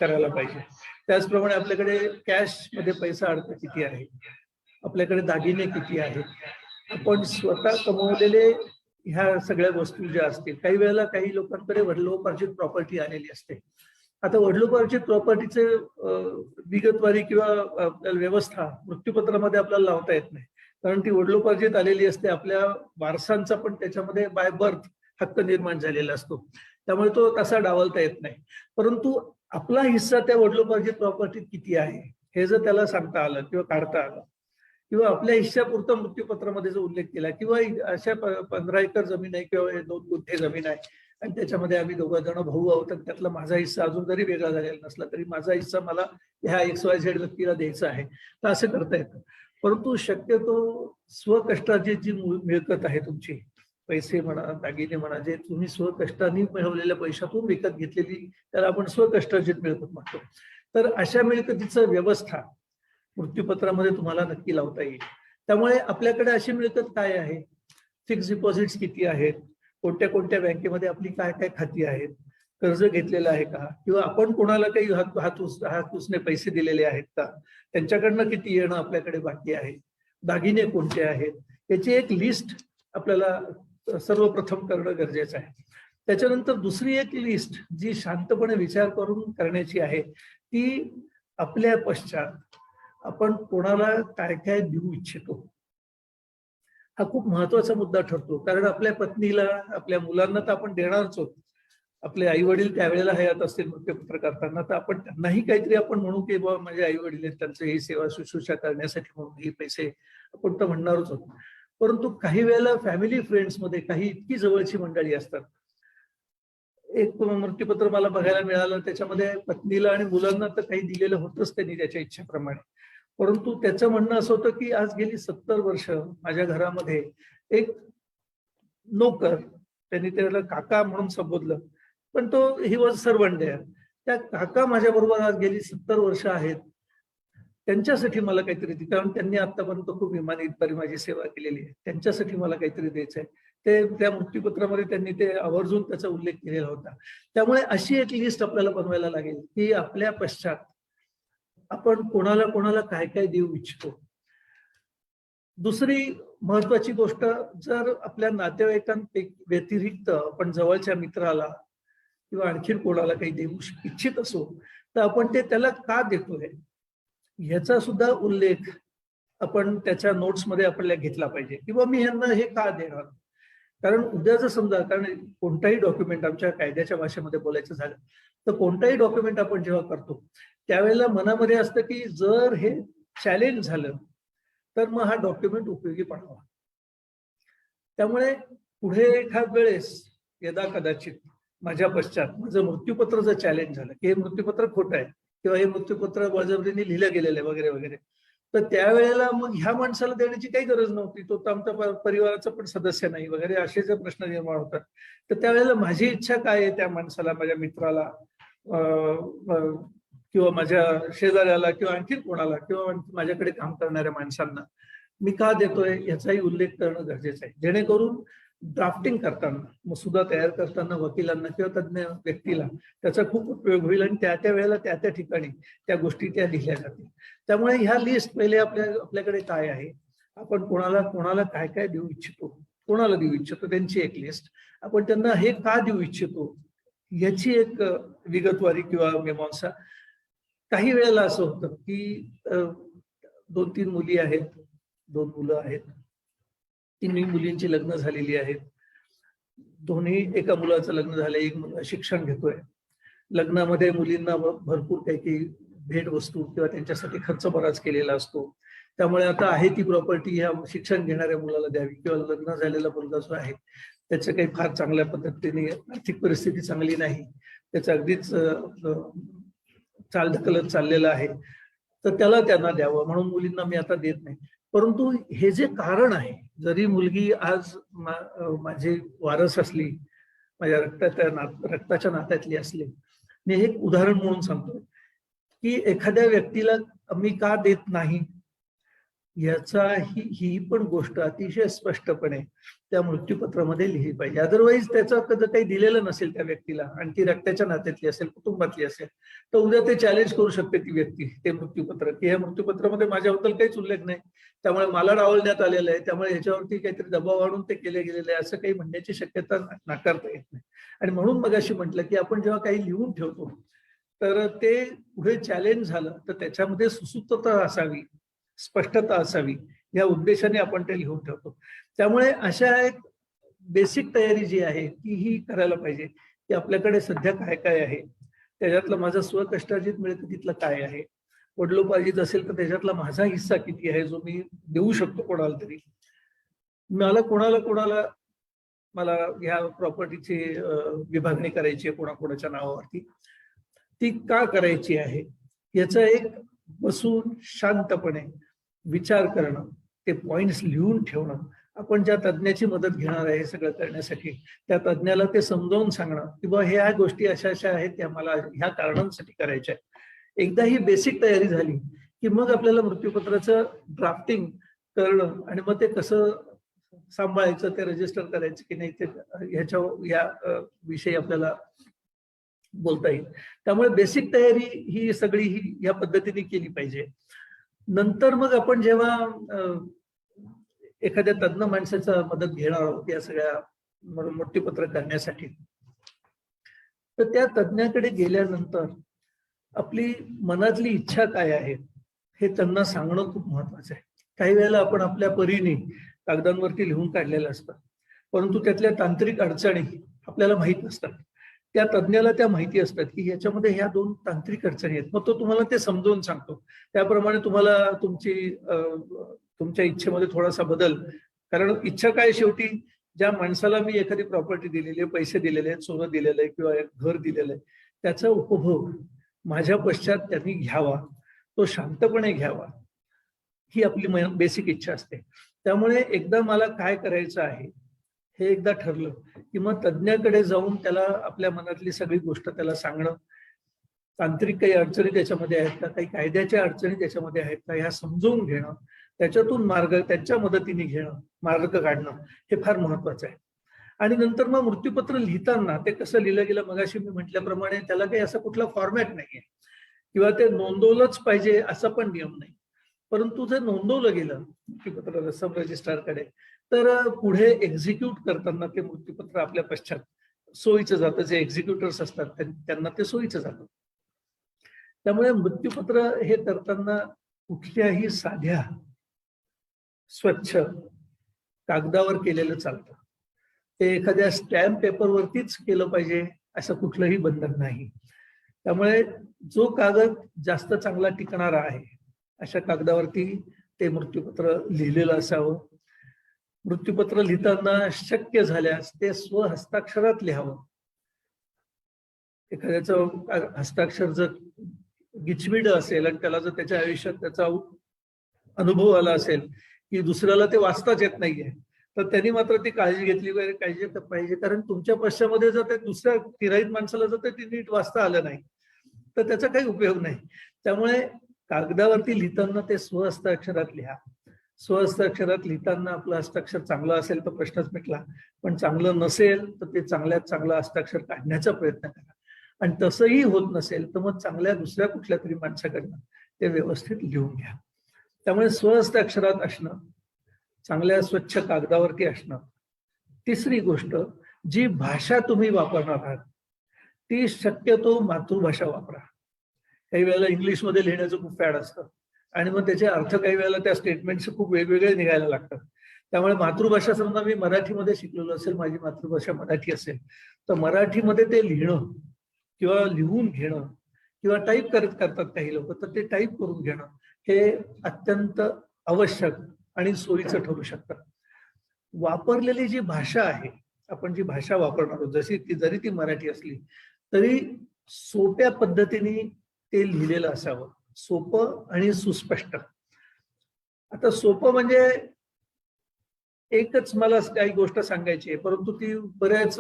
करायला पाहिजे. त्याचप्रमाणे आपल्याकडे कॅश मध्ये पैसा अडकं किती आहे, आपल्याकडे दागिने किती आहेत, आपण स्वतः कमवलेले ह्या सगळ्या वस्तू ज्या असतील. काही वेळेला काही लोकांकडे वडिलोपार्जित प्रॉपर्टी आलेली असते. आता वडिलोपार्जित प्रॉपर्टीचे विगतवारी किंवा व्यवस्था मृत्यूपत्रामध्ये आपल्याला लावता येत नाही, कारण ती वडिलोपार्जित आलेली असते. आपल्या वारसांचा पण त्याच्यामध्ये बाय बर्थ हक्क निर्माण झालेला असतो, त्यामुळे तो तसा डावलता येत नाही. परंतु आपला हिस्सा त्या वडिलोपार्जित प्रॉपर्टीत किती आहे हे जर त्याला सांगता आलं किंवा काढता आलं, किंवा आपल्या हिस्सापुरता मृत्यूपत्रामध्ये जो उल्लेख केला, किंवा अशा 15 एकर जमीन आहे किंवा 2 गुंठे जमीन आहे आणि त्याच्यामध्ये आम्ही 2 जण भाऊ आहोत, आणि त्यातला माझा हिस्सा अजून जरी वेगळा झालेला नसला तरी माझा हिस्सा मला ह्या XYZ व्यक्तीला द्यायचा आहे, तर असं करता येतं. परंतु शक्यतो स्वकष्टाची जी मिळकत आहे तुमची, पैसे म्हणा, दागिने म्हणा, जे तुम्ही स्वकष्टाने मिळवलेल्या पैशातून विकत घेतलेली, त्याला आपण स्वकष्टार्जित मिळकत म्हणतो. तर अशा मिळकतीचं व्यवस्था मृत्यूपत्रामध्ये तुम्हाला नक्की लावता येईल. त्यामुळे आपल्याकडे अशी मिळकत काय आहे, फिक्स डिपॉझिट्स किती आहेत, कोणत्या कोणत्या बँकेमध्ये आपली काय काय खाती आहेत, कर्ज घेतलेलं आहे का, किंवा आपण कोणाला काही हातूसने पैसे दिलेले आहेत का, त्यांच्याकडनं किती येणं आपल्याकडे बाकी आहे, दागिने कोणते आहेत, याची एक लिस्ट आपल्याला सर्वप्रथम करणं गरजेचं आहे. त्याच्यानंतर दुसरी एक लिस्ट जी शांतपणे विचार करून करण्याची आहे, ती आपल्या पश्चात आपण कोणाला काय काय देऊ इच्छितो, हा खूप महत्वाचा मुद्दा ठरतो. कारण आपल्या पत्नीला, आपल्या मुलांना तर आपण देणारच आहोत. आपले आई वडील त्यावेळेला हयात असतील मृत्यूपत्र करताना, तर आपण त्यांनाही काहीतरी आपण म्हणू की बाबा माझे आई वडील आहेत, त्यांचं ही सेवा शुश्रूषा करण्यासाठी म्हणून हे पैसे आपण तर म्हणणारच आहोत. परंतु काही वेळेला फॅमिली फ्रेंड्समध्ये काही इतकी जवळची मंडळी असतात. एक मृत्यूपत्र मला बघायला मिळालं, त्याच्यामध्ये पत्नीला आणि मुलांना तर काही दिलेलं होतंच त्यांनी त्याच्या इच्छेप्रमाणे, परंतु त्याचं म्हणणं असं होतं की आज गेली 70 वर्ष माझ्या घरामध्ये एक नोकर, त्यांनी त्याला काका म्हणून संबोधलं, पण तो ही वॉज सर्वंट देअर. त्या काका माझ्या बरोबर आज गेली 70 वर्ष आहेत. त्यांच्यासाठी मला काहीतरी कारण त्यांनी आतापर्यंत खूप इमानीतपणे माझी सेवा केलेली आहे. त्यांच्यासाठी मला काहीतरी द्यायचं आहे. ते त्या मृत्यूपत्रामध्ये त्यांनी ते आवर्जून त्याचा उल्लेख केलेला होता. त्यामुळे अशी एक लिस्ट आपल्याला बनवायला लागेल की आपल्या पश्चात आपण कोणाला कोणाला काय काय देऊ इच्छितो. दुसरी महत्वाची गोष्ट, जर आपल्या व्यतिरिक्त आपण जवळच्या मित्राला किंवा आणखीन कोणाला काही देऊ इच्छित असो, तर आपण ते त्याला का देतोय ह्याचा सुद्धा उल्लेख आपण त्याच्या नोट्समध्ये आपल्याला घेतला पाहिजे, किंवा मी यांना हे का देणार. कारण उद्या जर समजा, कारण कोणताही डॉक्युमेंट, आमच्या कायद्याच्या भाषेमध्ये बोलायचं झालं तर कोणताही डॉक्युमेंट आपण जेव्हा करतो त्यावेळेला मनामध्ये असतं की जर हे चॅलेंज झालं तर मग हा डॉक्युमेंट उपयोगी पडावा. त्यामुळे पुढे एखाद वेळेस यदा कदाचित माझ्या पश्चात माझं मृत्यूपत्र जर चॅलेंज झालं की हे मृत्यूपत्र खोटं आहे किंवा हे मृत्यूपत्र बळजबरीने लिहिलं गेलेलं आहे वगैरे वगैरे, तर त्यावेळेला मग ह्या माणसाला देण्याची काही गरज नव्हती, तो तर आमच्या परिवाराचा पण सदस्य नाही वगैरे असे जर प्रश्न निर्माण होतात, तर त्यावेळेला माझी इच्छा काय आहे त्या माणसाला, माझ्या मित्राला किंवा माझ्या शेजाऱ्याला किंवा आणखी कोणाला किंवा माझ्याकडे काम करणाऱ्या माणसांना मी का देतोय याचाही उल्लेख करणं गरजेचं आहे, जेणेकरून ड्राफ्टिंग करताना, मसुदा तयार करताना वकिलांना किंवा तज्ञ व्यक्तीला त्याचा खूप उपयोग होईल आणि त्या त्या वेळेला त्या त्या ठिकाणी त्या गोष्टी त्या लिहिल्या जातील. त्यामुळे ह्या लिस्ट पहिले आपल्याकडे काय आहे, आपण कोणाला काय काय देऊ इच्छितो, कोणाला देऊ इच्छितो त्यांची एक लिस्ट, आपण त्यांना हे का देऊ इच्छितो याची एक विगतवारी किंवा मीमांसा. काही वेळेला असं होतं की 2-3 मुली आहेत, 2 मुलं आहेत, 3 मुलींची लग्न झालेली आहेत, दोन्ही एका मुलाचं लग्न झालंय, एक मुलगा शिक्षण घेतोय. लग्नामध्ये मुलींना भरपूर काही भेटवस्तू किंवा त्यांच्यासाठी खर्च बराच केलेला असतो. त्यामुळे आता आहे ती प्रॉपर्टी ह्या शिक्षण घेणाऱ्या मुलाला द्यावी, किंवा लग्न झालेला मुलगा जो आहे त्याचं काही फार चांगल्या पद्धतीने आर्थिक परिस्थिती चांगली नाही, त्याचं अगदीच चालढकलत चाललेलं आहे, तर त्याला त्यांना द्यावं म्हणून मुलींना मी आता देत नाही. परंतु हे जे कारण आहे, जरी मुलगी आज माझी वारस असली, माझ्या रक्ताच्या नात्यातली असली, मी हे एक उदाहरण म्हणून सांगतो की एखाद्या व्यक्तीला मी का देत नाही याचा ही पण गोष्ट अतिशय स्पष्टपणे त्या मृत्यूपत्रामध्ये लिहिली पाहिजे. अदरवाईज त्याचं कधी काही दिलेलं नसेल त्या व्यक्तीला आणि ती रक्ताच्या नात्यातली असेल, कुटुंबातली असेल, तर उद्या ते चॅलेंज करू शकते ती व्यक्ती ते मृत्यूपत्र की या मृत्यूपत्रामध्ये माझ्याबद्दल काहीच उल्लेख नाही, त्यामुळे मला डावलण्यात आलेलं आहे, त्यामुळे ह्याच्यावरती काहीतरी दबाव आणून ते केले गेलेले आहे, असं काही म्हणण्याची शक्यता नाकारता येत नाही. आणि म्हणून मगाशी म्हटलं की आपण जेव्हा काही लिहून ठेवतो तर ते पुढे चॅलेंज झालं तर त्याच्यामध्ये सुसूत्रता असावी, स्पष्टता असावी, या उद्देशाने आपण ते लिहून ठेवतो. त्यामुळे अशा एक बेसिक तयारी जी आहे ती ही करायला पाहिजे की आपल्याकडे सध्या काय काय आहे, त्याच्यातलं माझं स्वकष्टार्जित मिळतं तिथलं काय आहे, वडिलोपार्जित असेल तर त्याच्यातला माझा हिस्सा किती आहे जो मी देऊ शकतो कोणाला तरी, मला ह्या प्रॉपर्टीची विभागणी करायची आहे कोणाकोणाच्या नावावरती, ती का करायची आहे याचा एक बसून शांतपणे विचार करणं, ते पॉइंट्स लिहून ठेवणं, आपण ज्या तज्ञाची मदत घेणार आहे हे सगळं करण्यासाठी त्या तज्ञाला ते समजावून सांगणं की बा ह्या गोष्टी अशा अशा आहेत त्या मला ह्या कारणांसाठी करायच्या आहेत. एकदा ही बेसिक तयारी झाली की मग आपल्याला मृत्यूपत्राचं ड्राफ्टिंग करणं आणि मग ते कसं सांभाळायचं, ते रजिस्टर करायचं की नाही, ते या विषयी आपल्याला बोलता येईल. त्यामुळे बेसिक तयारी ही सगळी या पद्धतीने केली पाहिजे. नंतर मग आपण जेव्हा एखाद्या तज्ञ माणसाचा मदत घेणार आहोत या सगळ्या मृत्यूपत्र करण्यासाठी, तर त्या तज्ञाकडे गेल्यानंतर आपली मनातली इच्छा काय आहे हे त्यांना सांगणं खूप महत्वाचं आहे. काही वेळेला आपण आपल्या परीने कागदांवरती लिहून काढलेलं असतं, परंतु त्यातल्या तांत्रिक अडचणी आपल्याला माहीत नसतात. त्या तज्ञाला त्या माहिती असतात की याच्यामध्ये ह्या 2 तांत्रिक अडचणी आहेत, मग तो तुम्हाला ते समजावून सांगतो. त्याप्रमाणे तुम्हाला तुमच्या इच्छेमध्ये थोडासा बदल कारण इच्छा काय, शेवटी ज्या माणसाला मी एखादी प्रॉपर्टी दिलेली आहे, पैसे दिलेले आहेत, सोनं दिलेलं आहे किंवा एक घर दिलेलं आहे, त्याचा उपभोग माझ्या पश्चात त्यांनी घ्यावा, तो शांतपणे घ्यावा, ही आपली बेसिक इच्छा असते. त्यामुळे एकदा मला काय करायचं आहे हे एकदा ठरलं की मग तज्ज्ञाकडे जाऊन त्याला आपल्या मनातली सगळी गोष्ट त्याला सांगणं, तांत्रिक काही अडचणी त्याच्यामध्ये आहेत का, काही कायद्याच्या अडचणी त्याच्यामध्ये आहेत का, ह्या समजून घेणं, त्याच्यातून मार्ग त्यांच्या मदतीने घेणं, मार्ग काढणं, हे फार महत्वाचं आहे. आणि नंतर मग मृत्यूपत्र लिहिताना ते कसं लिहिलं गेलं, मगाशी मी म्हटल्याप्रमाणे त्याला काही असा कुठला फॉर्मॅट नाहीये किंवा ते नोंदवलंच पाहिजे असा पण नियम नाही. परंतु जर नोंदवलं गेलं मृत्यूपत्र सब रजिस्ट्रारकडे, तर पुढे एक्झिक्यूट करताना ते मृत्यूपत्र आपल्या पश्चात सोयीचं जातं. जे एक्झिक्युटर्स असतात त्यांना ते सोयीचं जातं. त्यामुळे मृत्यूपत्र हे करताना कुठल्याही साध्या स्वच्छ कागदावर केलेलं चालतं. ते एखाद्या स्टॅम्प पेपरवरतीच केलं पाहिजे असं कुठलंही बंधन नाही. त्यामुळे जो कागद जास्त चांगला टिकणारा आहे अशा कागदावरती ते मृत्यूपत्र लिहिलेलं असावं. मृत्यूपत्र लिहिताना शक्य झाल्यास ते स्वहस्ताक्षरात लिहावं. एखाद्याचं हस्ताक्षर जर गिचमिड असेल आणि त्याला जर त्याच्या आयुष्यात त्याचा अनुभव आला असेल की दुसऱ्याला ते वाचताच येत नाहीये, तर त्यांनी मात्र ती काळजी घेतली पाहिजे. कारण तुमच्या पश्चामध्ये जर ते दुसऱ्या तिराईत माणसाला जर ते नीट वाचता आलं नाही तर त्याचा काही उपयोग नाही. त्यामुळे कागदावरती लिहिताना ते स्वहस्ताक्षरात लिहा. स्वहस्ताक्षरात लिहिताना आपलं हस्ताक्षर चांगलं असेल तर प्रश्नच मिटला, पण चांगलं नसेल तर ते चांगल्यात चांगलं हस्ताक्षर काढण्याचा प्रयत्न करा. आणि तसंही होत नसेल तर मग चांगल्या दुसऱ्या कुठल्या तरी माणसाकडनं ते व्यवस्थित लिहून घ्या. त्यामुळे स्वहस्ताक्षरात असणं, चांगल्या स्वच्छ कागदावरती असणं. तिसरी गोष्ट, जी भाषा तुम्ही वापरणार आहात ती शक्यतो मातृभाषा वापरा. काही वेळेला इंग्लिशमध्ये लिहिण्याचं खूप फॅड असतं आणि मग त्याचे अर्थ काही वेळेला त्या स्टेटमेंटचे खूप वेगवेगळे निघायला लागतात. त्यामुळे मातृभाषा, समजा मी मराठीमध्ये शिकलेलो असेल, माझी मातृभाषा मराठी असेल, तर मराठीमध्ये ते लिहिणं किंवा लिहून घेणं किंवा टाईप करतात काही लोक, तर ते टाईप करून घेणं हे अत्यंत आवश्यक आणि सोयीचं ठरू शकतं. वापरलेली जी भाषा आहे, आपण जी भाषा वापरणार आहोत, जरी ती मराठी असली तरी सोप्या पद्धतीने ते लिहिलेलं असावं, सोपं आणि सुस्पष्ट. आता सोपं म्हणजे एकच मला काही गोष्ट सांगायची आहे, परंतु ती बऱ्याच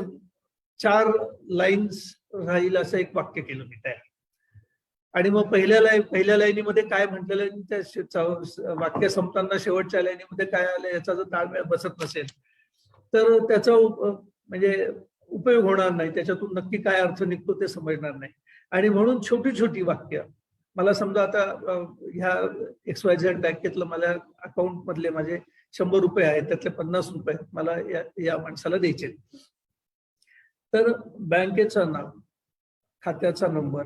4 लाईन्स राहील असं एक वाक्य केलं मी तयार. आणि मग पहिल्या लाईनीमध्ये काय म्हटलेलं आहे, त्या वाक्य संपताना शेवटच्या लाईनीमध्ये काय आलं याचा जर ताळमेळ बसत नसेल तर त्याचा म्हणजे उपयोग होणार नाही, त्याच्यातून नक्की काय अर्थ निघतो ते समजणार नाही. आणि म्हणून छोटी छोटी वाक्य, मला समजा आता ह्या XYZ बँकेतलं मला अकाउंट मधले माझे 100 रुपये आहेत, त्यातले 50 रुपये मला या माणसाला द्यायचे. तर बँकेचं नाव, खात्याचा नंबर,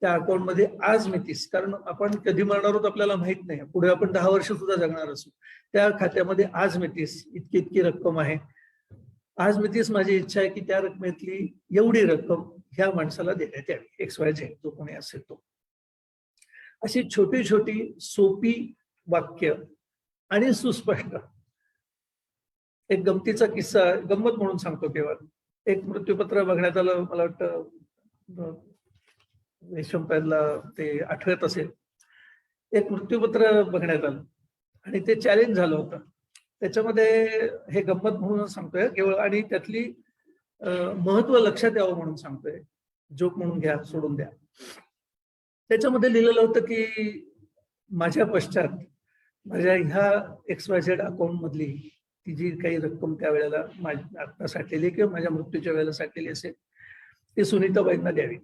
त्या अकाउंटमध्ये आज मितीस, कारण आपण कधी मरणार आहोत आपल्याला माहित नाही, पुढे आपण 10 वर्ष सुद्धा जगणार असू, त्या खात्यामध्ये आज मितीस इतकी इतकी रक्कम आहे, आज मितीस माझी इच्छा आहे की त्या रकमेतली एवढी रक्कम ह्या माणसाला देण्यात यावी, XYZ जो कोणी असेल तो. अशी छोटी छोटी सोपी वाक्य आणि सुस्पष्ट. एक गमतीचा किस्सा, गंमत म्हणून सांगतो केवळ. एक मृत्यूपत्र बघण्यात आलं, मला वाटतं रेशमपॅनला ते आठवत असेल, एक मृत्यूपत्र बघण्यात आलं आणि ते चॅलेंज झालं होतं. त्याच्यामध्ये हे गंमत म्हणून सांगतोय केवळ, आणि त्यातली महत्व लक्षात यावं म्हणून सांगतोय, जोक म्हणून घ्या, सोडून द्या. त्याच्यामध्ये लिहिलेलं होतं की माझ्या पश्चात माझ्या ह्या XYZ अकाउंट मधली ती जी काही रक्कम त्यावेळेला आता साठलेली किंवा माझ्या मृत्यूच्या वेळेला साठलेली असेल ती सुनीताबाईंना द्यावी.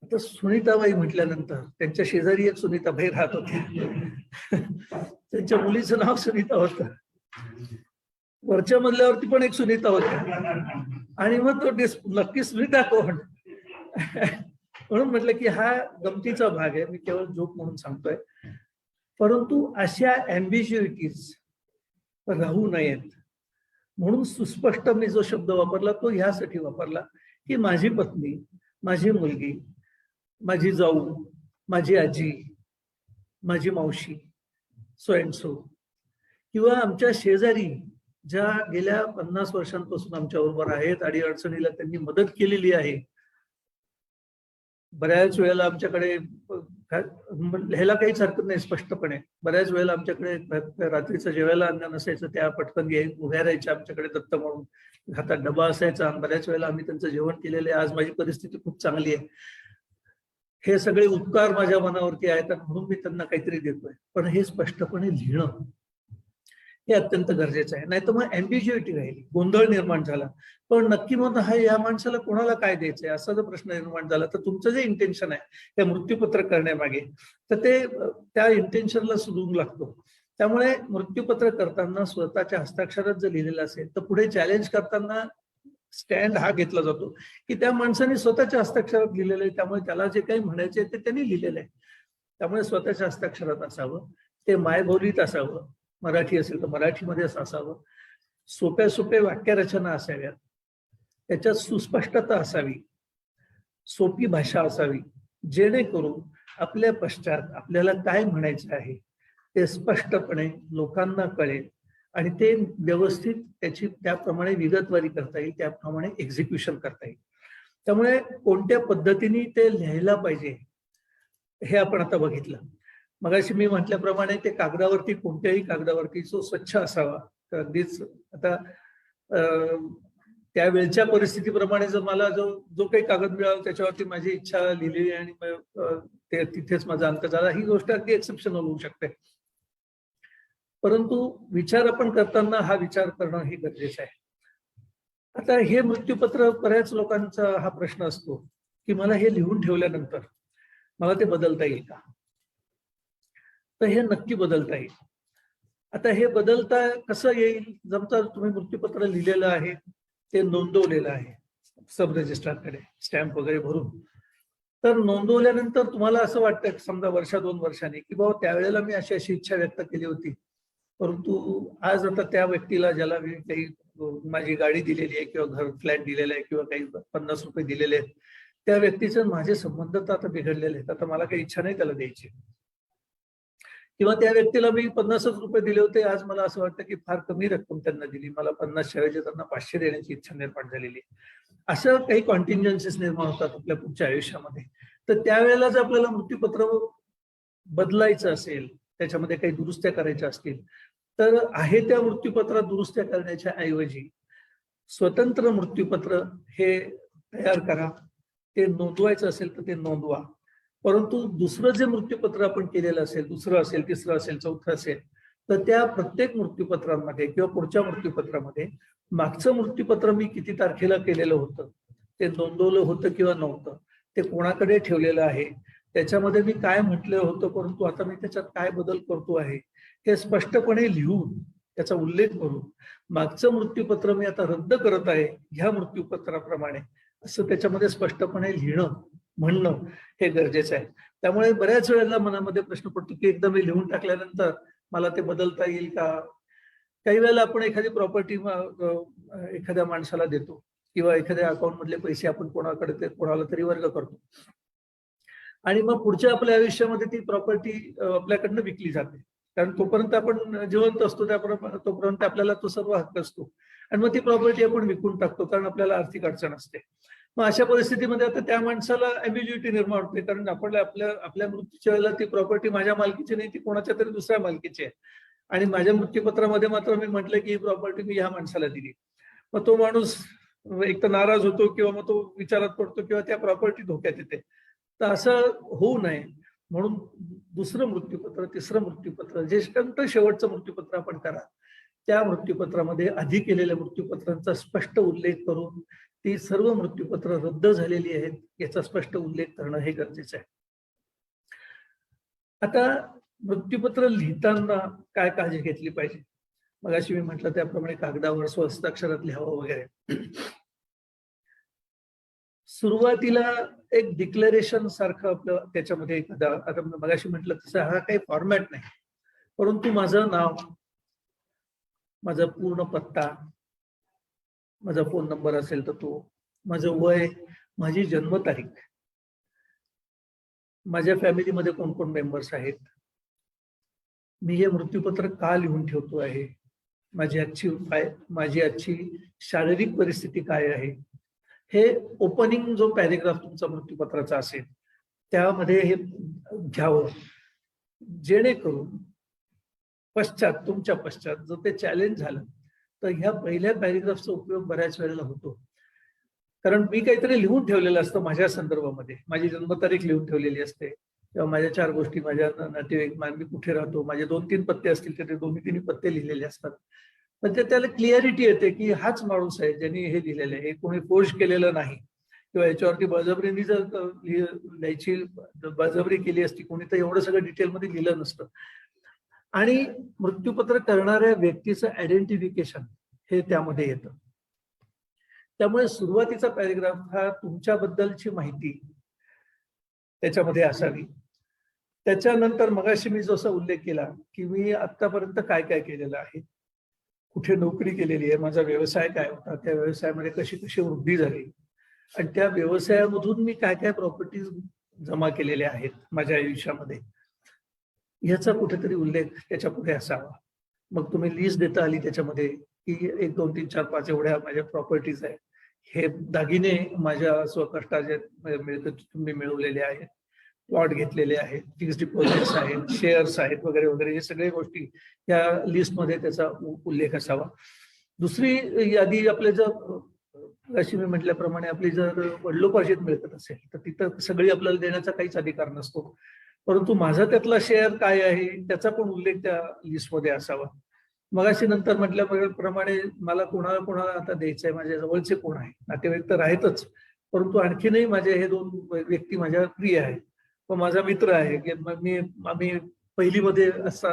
आता सुनीताबाई म्हटल्यानंतर त्यांच्या शेजारी एक सुनीताबाई राहत होत्या. त्यांच्या मुलीचं नाव सुनीता होतं, वरच्या मजल्यावरती पण एक सुनीता होत्या, आणि मग तो नक्की सुनीता कोण म्हणून म्हटलं की हा गमतीचा भाग आहे, मी केवळ जोक म्हणून सांगतोय. परंतु अशा ॲम्बिग्युइटीज राहू नयेत म्हणून सुस्पष्ट मी जो शब्द वापरला तो ह्यासाठी वापरला की माझी पत्नी, माझी मुलगी, माझी जाऊ, माझी आजी, माझी मावशी, सो अँड सो, किंवा आमच्या शेजारी ज्या गेल्या 50 वर्षांपासून आमच्या बरोबर आहेत, अडीअडचणीला त्यांनी मदत केलेली आहे. बऱ्याच वेळेला आमच्याकडे लिहायला काहीच हरकत नाही स्पष्टपणे. बऱ्याच वेळेला आमच्याकडे रात्रीचं जेवायला अन्न नसायचं, त्या पटकन उभ्या राहायच्या आमच्याकडे दत्त म्हणून, हातात डबा असायचा. बऱ्याच वेळेला आम्ही त्यांचं जेवण केलेलं आहे. आज माझी परिस्थिती खूप चांगली आहे. हे सगळे उपकार माझ्या मनावरती आहेत म्हणून मी त्यांना काहीतरी देतोय. पण हे स्पष्टपणे लिहिणं हे अत्यंत गरजेचं आहे. नाही तर मग अँबिग्युइटी राहिली, गोंधळ निर्माण झाला. पण नक्की मग या माणसाला कोणाला काय द्यायचंय असा जर प्रश्न निर्माण झाला तर तुमचं जे इंटेन्शन आहे त्या मृत्यूपत्र करण्यामागे, तर ते त्या इंटेन्शनला सुधून लागतो. त्यामुळे मृत्यूपत्र करताना स्वतःच्या हस्ताक्षरात जर लिहिलेलं असेल तर पुढे चॅलेंज करताना स्टँड हा घेतला जातो की त्या माणसाने स्वतःच्या हस्ताक्षरात लिहिलेलं आहे, त्यामुळे त्याला जे काही म्हणायचे ते त्यांनी लिहिलेलं आहे. त्यामुळे स्वतःच्या हस्ताक्षरात असावं, ते मायबोलीत असावं, मराठी असेल तर मराठीमध्येच असावं, सोप्या सोप्या वाक्यरचना असाव्यात, त्याच्यात सुस्पष्टता असावी, सोपी भाषा असावी, जेणेकरून आपल्या पश्चात आपल्याला काय म्हणायचं आहे ते स्पष्टपणे लोकांना कळेल आणि ते व्यवस्थित त्याची त्याप्रमाणे विगतवारी करता येईल, त्याप्रमाणे एक्झिक्युशन करता येईल. त्यामुळे कोणत्या पद्धतीने ते लिहायला पाहिजे हे आपण आता बघितलं. मगाशी मी म्हटल्याप्रमाणे ते कागदावरती, कोणत्याही कागदावरती जो स्वच्छ असावा. तर अगदीच आता त्यावेळच्या परिस्थितीप्रमाणे जर मला जो काही कागद मिळाला त्याच्यावरती माझी इच्छा लिहिली आणि ते तिथेच माझा अंत झाला, ही गोष्ट अगदी एक्सेप्शनल होऊ शकते. परंतु विचार आपण करताना हा विचार करणं हे गरजेचं आहे. आता हे मृत्यूपत्र, बऱ्याच लोकांचा हा प्रश्न असतो की मला हे लिहून ठेवल्यानंतर मला ते बदलता येईल का? तर हे नक्की बदलता येईल. आता हे बदलता कसं येईल? जमतं तुम्ही मृत्यूपत्र लिहिलेलं आहे, ते नोंदवलेलं आहे सब रजिस्ट्रारकडे स्टॅम्प वगैरे भरून, तर नोंदवल्यानंतर तुम्हाला असं वाटतं समजा वर्षा 2 वर्षांनी की बाबा त्यावेळेला मी अशी अशी इच्छा व्यक्त केली होती, परंतु आज आता त्या व्यक्तीला ज्याला मी काही माझी गाडी दिलेली आहे किंवा घर फ्लॅट दिलेला आहे किंवा काही 50 रुपये दिलेले आहेत, त्या व्यक्तीचे माझे संबंध तर आता बिघडलेले आहेत, आता मला काही इच्छा नाही त्याला द्यायची. किंवा त्या व्यक्तीला मी 50च रुपये दिले होते, आज मला असं वाटतं की फार कमी रक्कम त्यांना दिली, मला 50 ऐवजी त्यांना 500 देण्याची इच्छा निर्माण झालेली. असं काही कॉन्टिंजन्सीस निर्माण होतात आपल्या पुढच्या आयुष्यामध्ये. तर त्यावेळेला जर आपल्याला मृत्यूपत्र बदलायचं असेल, त्याच्यामध्ये काही दुरुस्त्या करायच्या असतील, तर आहे त्या मृत्यूपत्रात दुरुस्त्या करण्याच्या ऐवजी स्वतंत्र मृत्यूपत्र हे तयार करा. ते नोंदवायचं असेल तर ते नोंदवा. परंतु दुसरं जे मृत्यूपत्र आपण केलेलं असेल, दुसरं असेल, तिसरं असेल, चौथं असेल, तर त्या प्रत्येक मृत्यूपत्रांमध्ये किंवा पुढच्या मृत्यूपत्रामध्ये मागचं मृत्यूपत्र मी किती तारखेला केलेलं होतं, ते नोंदवलं होतं किंवा नव्हतं, ते कोणाकडे ठेवलेलं आहे, त्याच्यामध्ये मी काय म्हटलं होतं, परंतु आता मी त्याच्यात काय बदल करतो आहे हे स्पष्टपणे लिहून त्याचा उल्लेख करून मागचं मृत्यूपत्र मी आता रद्द करत आहे ह्या मृत्यूपत्राप्रमाणे असं त्याच्यामध्ये स्पष्टपणे लिहिणं, म्हणणं हे गरजेचं आहे. त्यामुळे बऱ्याच वेळेला मनामध्ये प्रश्न पडतो की एकदा मी लिहून टाकल्यानंतर मला ते बदलता येईल का? काही वेळेला आपण एखादी प्रॉपर्टी एखाद्या माणसाला देतो किंवा एखाद्या अकाउंट मधले पैसे आपण कोणाला तरी वर्ग करतो आणि मग पुढच्या आपल्या आयुष्यामध्ये ती प्रॉपर्टी आपल्याकडनं विकली जाते. कारण तोपर्यंत आपण जिवंत असतो, तोपर्यंत आपल्याला तो सर्व हक्क असतो आणि मग ती प्रॉपर्टी आपण विकून टाकतो कारण आपल्याला आर्थिक अडचण असते. मग अशा परिस्थितीमध्ये आता त्या माणसाला ॲम्बिग्युइटी निर्माण होते, कारण आपल्या मृत्यूच्या वेळेला ती प्रॉपर्टी माझ्या मालकीची नाही, ती कोणाच्या तरी दुसऱ्या मालकीची आहे आणि माझ्या मृत्यूपत्रामध्ये मात्र मी म्हटलं की ही प्रॉपर्टी मी ह्या माणसाला दिली. मग तो माणूस एक तर नाराज होतो किंवा मग तो विचारात पडतो किंवा त्या प्रॉपर्टी धोक्यात येते. तर असं होऊ नये म्हणून दुसरं मृत्यूपत्र, तिसरं मृत्यूपत्र, जे शेवटचं मृत्यूपत्र आपण करा, त्या मृत्यूपत्रामध्ये आधी केलेल्या मृत्यूपत्रांचा स्पष्ट उल्लेख करून ती सर्व मृत्यूपत्र रद्द झालेली आहेत याचा स्पष्ट उल्लेख करणं हे गरजेचं आहे. आता मृत्यूपत्र लिहिताना काय काळजी घेतली पाहिजे? मगाशी मी म्हटलं त्याप्रमाणे कागदावर स्वहस्ताक्षरात लिहावं वगैरे. सुरुवातीला एक डिक्लेरेशन सारखं आपलं त्याच्यामध्ये एखादा, आता मगाशी म्हटलं तसं हा काही फॉर्मॅट नाही, परंतु माझं नाव, माझा पूर्ण पत्ता, माझा फोन नंबर असेल तर तो, माझं वय, माझी जन्मतारीख, माझ्या फॅमिलीमध्ये कोण कोण मेंबर्स आहेत, मी हे मृत्यूपत्र का लिहून ठेवतो आहे, माझी आजची शारीरिक परिस्थिती काय आहे, हे ओपनिंग जो पॅरेग्राफ तुमचा मृत्यूपत्राचा असेल त्यामध्ये हे घ्यावं, जेणेकरून तुमच्या पश्चात जर ते चॅलेंज झालं तर ह्या पहिल्या पॅरेग्राफचा उपयोग बऱ्याच वेळेला होतो. कारण मी काहीतरी लिहून ठेवलेलं असतं माझ्या संदर्भामध्ये, माझी जन्मतारीख लिहून ठेवलेली असते किंवा माझ्या 4 गोष्टी, माझ्या नातेवाईक, मी कुठे राहतो, माझे 2-3 पत्ते असतील तर ते 2-3 पत्ते लिहिलेले असतात. पण ते त्याला क्लिअरिटी येते की हाच माणूस आहे ज्यांनी हे लिहिलेलं आहे, हे कोणी फोर्स केलेलं नाही किंवा याच्यावरती बळजबरीने जर लिहायची बळजबरी केली असती कोणी तर एवढं सगळं डिटेलमध्ये लिहिलं नसतं. आणि मृत्यूपत्र करणाऱ्या व्यक्तीचं आयडेंटिफिकेशन हे त्यामध्ये येतं. त्यामुळे सुरुवातीचा पॅरेग्राफ हा तुमच्याबद्दलची माहिती त्याच्यामध्ये असावी. त्याच्यानंतर मगाशी मी जसा उल्लेख केला की मी आतापर्यंत काय काय केलेलं आहे, कुठे नोकरी केलेली आहे, माझा व्यवसाय काय होता, त्या व्यवसायामध्ये कशी कशी वृद्धी झाली आणि त्या व्यवसायामधून मी काय काय प्रॉपर्टीज जमा केलेल्या आहेत माझ्या आयुष्यामध्ये, ह्याचा कुठेतरी उल्लेख त्याच्या पुढे असावा. मग तुम्ही लिस्ट देता आली त्याच्यामध्ये की 1, 2, 3, 4, 5 एवढ्या माझ्या प्रॉपर्टीज आहेत, हे दागिने माझ्या स्वकष्टाचे मिळकतीतून मी मिळवलेले आहेत, प्लॉट घेतलेले आहेत, फिक्स्ड डिपॉझिट्स आहेत, शेअर्स आहेत वगैरे वगैरे, हे सगळे गोष्टी या लिस्टमध्ये त्याचा उल्लेख असावा. दुसरी यादी आपल्या जर अशी मी म्हटल्याप्रमाणे आपली जर वडिलोपार्जित मिळकत असेल तर तिथं सगळी आपल्याला देण्याचा काहीच अधिकार नसतो, परंतु माझा त्यातला शेअर काय आहे त्याचा पण उल्लेख त्या लिस्टमध्ये असावा. मगाशी नंतर म्हटल्याप्रमाणे मला कोणाला आता द्यायचं आहे, माझ्या जवळचे कोण आहे, नातेवाईक तर आहेतच, परंतु आणखीनही माझे हे 2 व्यक्ती माझ्या प्रिय आहेत व माझा मित्र आहे की आम्ही पहिलीमध्ये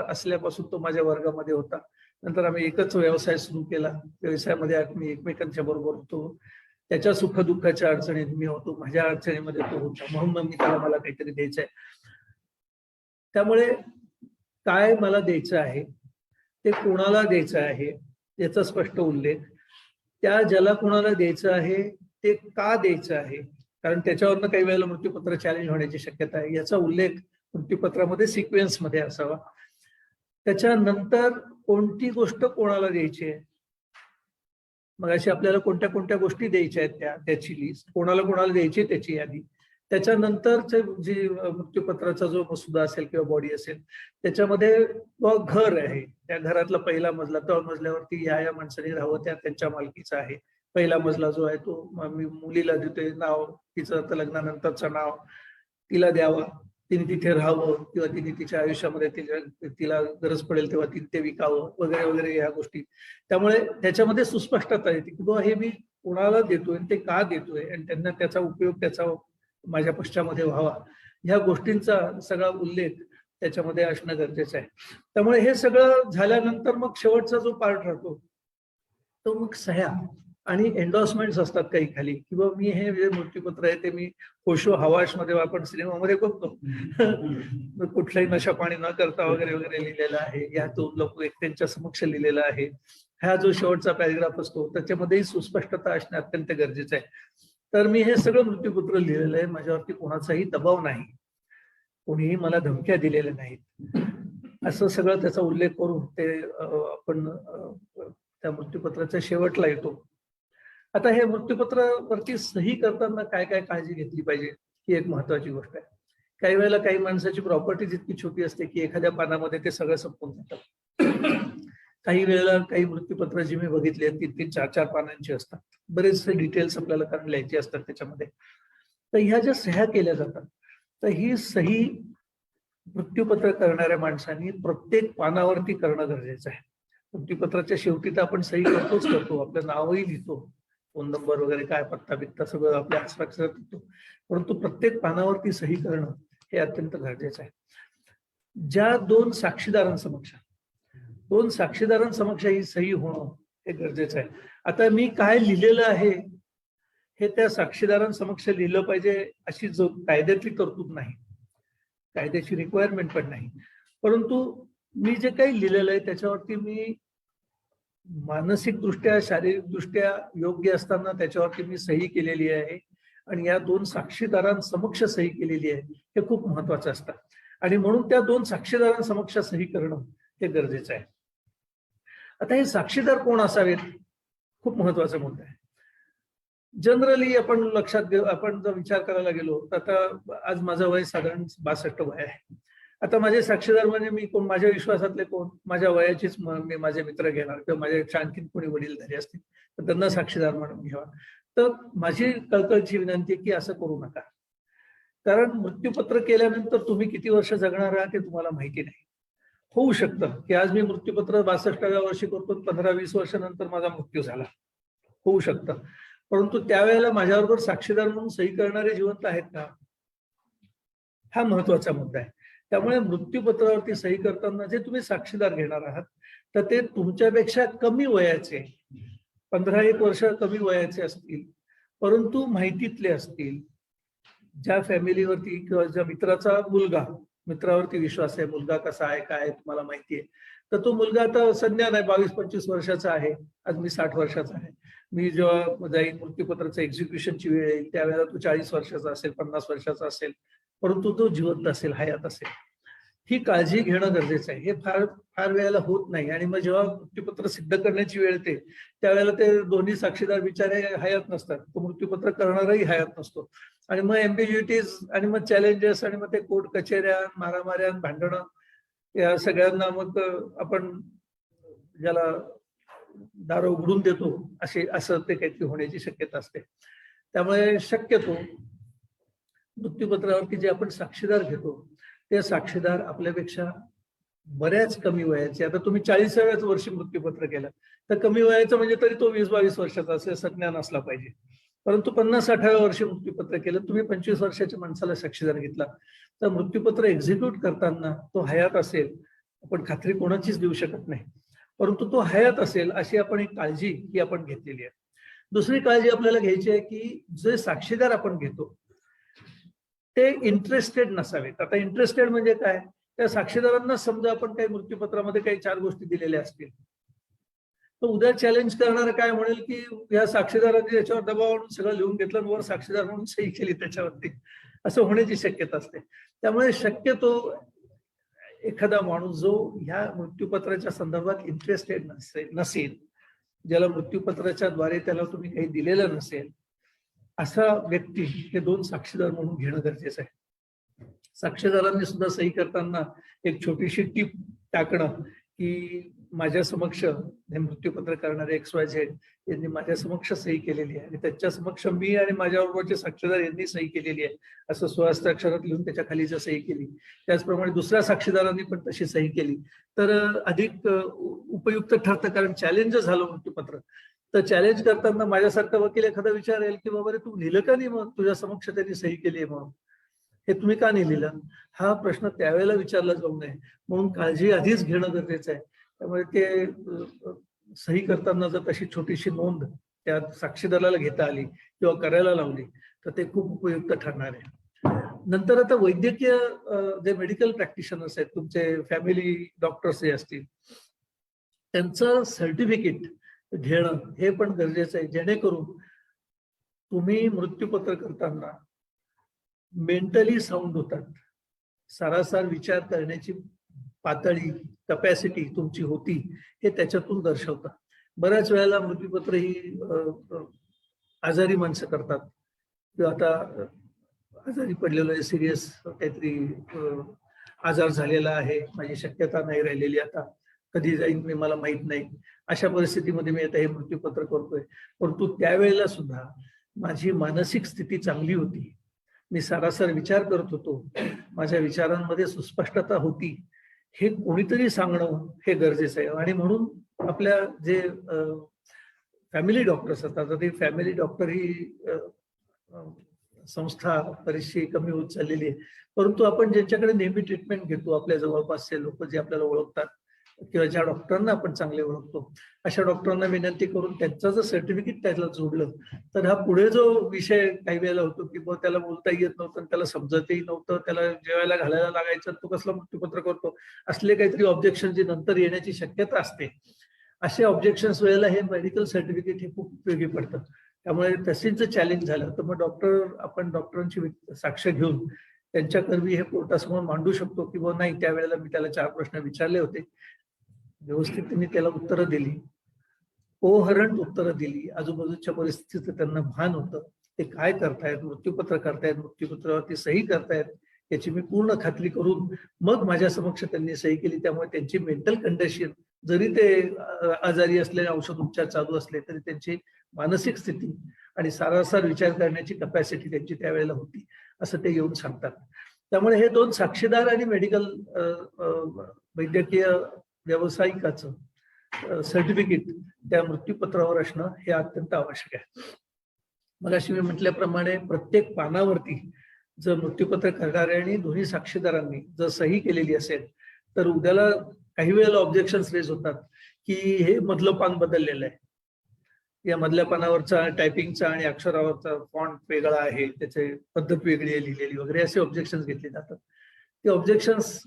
असल्यापासून तो माझ्या वर्गामध्ये होता. नंतर आम्ही एकच व्यवसाय सुरू केला, व्यवसायामध्ये आम्ही एकमेकांच्या बरोबर होतो, त्याच्या सुखदुःखाच्या अडचणीत मी होतो, माझ्या अडचणीमध्ये तो होता, म्हणून मी मला काहीतरी द्यायचं आहे. त्यामुळे काय मला द्यायचं आहे, ते कोणाला द्यायचं आहे याचा स्पष्ट उल्लेख, त्या ज्याला कोणाला द्यायचं आहे ते का द्यायचं आहे, कारण त्याच्यावरनं काही वेळेला मृत्यूपत्र चॅलेंज होण्याची शक्यता आहे, याचा उल्लेख मृत्यूपत्रामध्ये सिक्वेन्समध्ये असावा. त्याच्यानंतर कोणती गोष्ट कोणाला द्यायची आहे, मग अशी आपल्याला कोणत्या कोणत्या गोष्टी द्यायच्या आहेत त्याची लिस्ट, कोणाला द्यायची त्याची यादी. त्याच्यानंतरचे जी मृत्यूपत्राचा जो मसुदा असेल किंवा बॉडी असेल त्याच्यामध्ये घर आहे, त्या घरातला पहिला मजला, तळ मजल्यावरती या माणसाने राहावं त्यांच्या मालकीचा आहे. पहिला मजला जो आहे तो मी मुलीला देतोय, नाव तिचं आता लग्नानंतरचं नाव तिला द्यावा, तिने तिथे राहावं किंवा तिने तिच्या आयुष्यामध्ये तिला गरज पडेल तेव्हा तिने ते विकावं वगैरे वगैरे ह्या गोष्टी. त्यामुळे त्याच्यामध्ये सुस्पष्टता येते की बाबा हे मी कोणाला देतोय, ते का देतोय आणि त्यांना त्याचा उपयोग त्याचा माझ्या पश्चामध्ये व्हावा, ह्या गोष्टींचा सगळा उल्लेख त्याच्यामध्ये असणं गरजेचं आहे. त्यामुळे हे सगळं झाल्यानंतर मग शेवटचा जो पार्ट राहतो तो मग सह्या आणि एन्डॉर्समेंट्स असतात काही खाली, किंवा मी हे जे मृत्यूपत्र आहे ते मी होशो हवाश मध्ये आपण सिनेमामध्ये बघतो कुठलाही नशा पाणी न करता वगैरे वगैरे लिहिलेलं आहे, या 2 लोक त्यांच्या समक्ष लिहिलेला आहे. हा जो शेवटचा पॅरेग्राफ असतो त्याच्यामध्येही सुस्पष्टता असणे अत्यंत गरजेचं आहे. तर मी हे सगळं मृत्यूपत्र लिहिलेलं आहे, माझ्यावरती कोणाचाही दबाव नाही, कोणीही मला धमक्या दिलेल्या नाहीत, असं सगळं त्याचा उल्लेख करून ते आपण त्या मृत्यूपत्राच्या शेवटला येतो. आता हे मृत्यूपत्रावरती सही करताना काय काय काळजी घेतली पाहिजे ही एक महत्वाची गोष्ट आहे. काही वेळेला काही माणसाची प्रॉपर्टी इतकी छोटी असते की एखाद्या पानामध्ये ते सगळं संपून जातं. काही वेळेला काही मृत्यूपत्र जी मी बघितली आहेत 3-3, 4-4 पानांची असतात, बरेचसे डिटेल्स आपल्याला कारण लिहायचे असतात त्याच्यामध्ये. तर ह्या ज्या सह्या केल्या जातात तर ही सही मृत्यूपत्र करणाऱ्या माणसांनी प्रत्येक पानावरती करणं गरजेचं आहे. मृत्यूपत्राच्या शेवटी तर आपण सही करतो, आपलं नावही लिहितो, फोन नंबर वगैरे काय पत्ता बित्ता सगळं आपल्या हस्ताक्षरात लिहितो, परंतु प्रत्येक पानावरती सही करणं हे अत्यंत गरजेचं आहे. ज्या 2 साक्षीदारांसमक्ष ही सही होणं हे गरजेचं आहे. आता मी काय लिहिलेलं आहे हे त्या साक्षीदारांसमक्ष लिहिलं पाहिजे अशी जो कायद्यातली तरतूद नाही, कायद्याची रिक्वायरमेंट पण नाही, परंतु मी जे काही लिहिलेलं आहे त्याच्यावरती मी मानसिकदृष्ट्या शारीरिकदृष्ट्या योग्य असताना त्याच्यावरती मी सही केलेली आहे आणि या 2 साक्षीदारांसमक्ष सही केलेली आहे, हे खूप महत्वाचं असतं. आणि म्हणून त्या दोन साक्षीदारांसमक्ष सही करणं हे गरजेचं आहे. आता हे साक्षीदार कोण असावेत, खूप महत्वाचा मुद्दा आहे. जनरली आपण लक्षात घेऊ, आपण जर विचार करायला गेलो तर आता आज माझं वय साधारण 62 वय आहे. आता माझे साक्षीदार म्हणजे मी कोण, माझ्या विश्वासातले कोण, माझ्या वयाचीच मी माझे मित्र घेणार किंवा माझ्या आणखीन कोणी वडीलधारी असतील तर त्यांना साक्षीदार म्हणून घ्यावा. तर माझी कळकळीची विनंती आहे की असं करू नका. कारण मृत्यूपत्र केल्यानंतर तुम्ही किती वर्ष जगणार आहात हे तुम्हाला माहिती नाही. होऊ शकतं की आज मी मृत्यूपत्र 62व्या वर्षी करतो, 15-20 वर्षानंतर माझा मृत्यू झाला, होऊ शकतं. परंतु त्यावेळेला माझ्याबरोबर साक्षीदार म्हणून सही करणारे जिवंत आहेत का, हा महत्वाचा मुद्दा आहे. त्यामुळे मृत्यूपत्रावरती सही करताना जे तुम्ही साक्षीदार घेणार आहात तर ते तुमच्यापेक्षा कमी वयाचे, 15-1 वर्ष कमी वयाचे असतील, परंतु माहितीतले असतील. ज्या फॅमिलीवरती किंवा ज्या मित्राचा मित्रावरती विश्वास आहे, मुलगा कसा आहे काय आहे तुम्हाला माहिती आहे, तर तो मुलगा आता संज्ञान आहे, 22-25 वर्षाचा आहे. आज मी 60 वर्षाचा आहे. मी जेव्हा जाईन मृत्यूपत्राचं एक्झिक्युशनची वेळ येईल त्यावेळेला तो 40 वर्षाचा असेल, 50 वर्षाचा असेल, परंतु तो जिवंत असेल, हयात असेल. ही काळजी घेणं गरजेचं आहे. हे फार वेळेला होत नाही. आणि मग जेव्हा मृत्यूपत्र सिद्ध करण्याची वेळ येते त्यावेळेला ते दोन्ही साक्षीदार बिचारे हयात नसतात, तो मृत्यूपत्र करणाराही हयात नसतो. आणि मग एम्बिग्युइटीज आणि मग चॅलेंजेस आणि मग ते कोर्ट कचेऱ्या, मारामाऱ्या, भांडणं, या सगळ्यांना मग आपण ज्याला दार उघडून देतो असं ते काहीतरी होण्याची शक्यता असते. त्यामुळे शक्यतो मृत्यूपत्रावरती जे आपण साक्षीदार घेतो ते साक्षीदार आपल्यापेक्षा बऱ्याच कमी वयाचे. आता तुम्ही 40व्याच वर्षी मृत्यूपत्र केलं तर कमी वयाचं म्हणजे तरी तो 20-22 वर्षाचा असेल, संज्ञान असला पाहिजे. परंतु 50-60व्या वर्षी मृत्यूपत्र केलं, तुम्ही 25 वर्षाच्या माणसाला साक्षीदार घेतला तर मृत्यूपत्र एक्झिक्यूट करताना तो हयात असेल, आपण खात्री कोणाचीच देऊ शकत नाही, परंतु तो हयात असेल अशी आपण एक काळजी ही आपण घेतलेली आहे. दुसरी काळजी आपल्याला घ्यायची आहे की जे साक्षीदार आपण घेतो ते इंटरेस्टेड नसावेत. आता इंटरेस्टेड म्हणजे काय, त्या साक्षीदारांना समजा आपण काही मृत्यूपत्रामध्ये काही 4 गोष्टी दिलेल्या असतील तर उद्या चॅलेंज करणार काय म्हणेल की या साक्षीदारांनी याच्यावर दबाव आणून सगळं लिहून घेतलं आणि वर साक्षीदार म्हणून सही केली त्याच्यावरती, असं होण्याची शक्यता असते. त्यामुळे शक्यतो एखादा माणूस जो ह्या मृत्यूपत्राच्या संदर्भात इंटरेस्टेड नसेल, ज्याला मृत्यूपत्राच्या द्वारे त्याला तुम्ही काही दिलेलं नसेल, असा व्यक्ती हे 2 साक्षीदार म्हणून घेणं गरजेचं आहे. साक्षीदारांनी सुद्धा सही करताना एक छोटीशी टीप टाकणं की माझ्या समक्ष हे मृत्यूपत्र करणारे XYZ यांनी माझ्या समक्ष सही केलेली आहे आणि त्याच्या समक्ष मी आणि माझ्याबरोबरचे साक्षीदार यांनी सही केलेली आहे असं स्वहस्ताक्षरात लिहून त्याच्या खाली जर सही केली, त्याचप्रमाणे दुसऱ्या साक्षीदारांनी पण तशी सही केली तर अधिक उपयुक्त ठरतं. कारण चॅलेंज झालं मृत्यूपत्र तर चॅलेंज करताना माझ्यासारखा वकील एखादा विचारेल की बाबा रे तू लिहिलं का नाही, मग तुझ्या समक्ष त्यांनी सही केली आहे मग हे तुम्ही का नाही लिहिलं, हा प्रश्न त्यावेळेला विचारला जाऊ नये. म्हणून काळजी आधीच घेणं गरजेचं आहे. त्यामुळे ते सही करताना जर तशी छोटीशी नोंद त्या साक्षीदाराला घेता आली किंवा करायला लावली तर ते खूप उपयुक्त ठरणार आहे. नंतर आता वैद्यकीय जे मेडिकल प्रॅक्टिशनर्स आहेत, तुमचे फॅमिली डॉक्टर्स जे असतील, त्यांचं सर्टिफिकेट घेणं हे पण गरजेचं आहे, जेणेकरून तुम्ही मृत्यूपत्र करताना मेंटली साऊंड होतात, सारासार विचार करण्याची पातळी, कपॅसिटी तुमची होती हे त्याच्यातून दर्शवतात. बऱ्याच वेळेला मृत्यूपत्र ही आजारी माणसं करतात किंवा आता आजारी पडलेलं आहे, सिरियस काहीतरी आजार झालेला आहे, माझी शक्यता नाही राहिलेली, आता कधी जाईन मी मला माहित नाही, अशा परिस्थितीमध्ये मी आता हे मृत्यूपत्र करतोय. परंतु त्यावेळेला सुद्धा माझी मानसिक स्थिती चांगली होती, मी सारासार विचार करत होतो, माझ्या विचारांमध्ये सुस्पष्टता होती, हे कोणीतरी सांगणं हे गरजेचं आहे. आणि म्हणून आपल्या जे फॅमिली डॉक्टर्स असतात, ते फॅमिली डॉक्टर ही संस्था बरीचशी कमी होत चाललेली आहे, परंतु आपण ज्यांच्याकडे नेहमी ट्रीटमेंट घेतो, आपल्या जवळपासचे लोक जे आपल्याला ओळखतात किंवा ज्या डॉक्टरांना आपण चांगले ओळखतो, अशा डॉक्टरांना विनंती करून त्यांचं जर सर्टिफिकेट त्याला जोडलं तर हा पुढे जो विषय काही वेळेला होतो की मग त्याला बोलता येत नव्हतं, त्याला समजतही नव्हतं, त्याला जेवायला घालायला लागायचं, तो कसला मृत्यूपत्र करतो, असले काहीतरी ऑब्जेक्शन जे नंतर येण्याची शक्यता असते, असे ऑब्जेक्शन्स वेळेला हे मेडिकल सर्टिफिकेट हे खूप उपयोगी पडतं. त्यामुळे तसेच जर चॅलेंज झालं तर मग आपण डॉक्टरांची साक्ष घेऊन त्यांच्याकरवी हे कोर्टासमोर मांडू शकतो किंवा नाही. त्यावेळेला मी त्याला 4 प्रश्न विचारले होते, व्यवस्थित त्यांनी त्याला उत्तरं दिली, कोहरंट उत्तरं दिली, आजूबाजूच्या परिस्थितीचं त्यांना भान होतं, ते काय करतायत, मृत्यूपत्र करतायत, मृत्यूपत्रावरती सही करतायत याची मी पूर्ण खात्री करून मग माझ्या समक्ष त्यांनी सही केली. त्यामुळे त्यांची मेंटल कंडिशन, जरी ते आजारी असले, औषध उपचार चालू असले, तरी त्यांची मानसिक स्थिती आणि सारासार विचार करण्याची कपॅसिटी त्यांची त्यावेळेला होती, असं ते येऊन सांगतात. त्यामुळे हे 2 साक्षीदार आणि मेडिकल वैद्यकीय व्यावसायिकाचं सर्टिफिकेट त्या मृत्यूपत्रावर असणं हे अत्यंत आवश्यक आहे. मगाशी मी म्हटल्याप्रमाणे प्रत्येक पानावरती जर मृत्यूपत्र करणाऱ्यांनी दोन्ही साक्षीदारांनी जर सही केलेली असेल, तर उद्याला काही वेळेला ऑब्जेक्शन्स रेज होतात की हे मधलं पान बदललेलं आहे, या मधल्या पानावरचा टायपिंगचा आणि अक्षरावरचा फॉन्ट वेगळा आहे, त्याची पद्धत वेगळी आहे लिहिलेली वगैरे, असे ऑब्जेक्शन्स घेतले जातात. ते ऑब्जेक्शन्स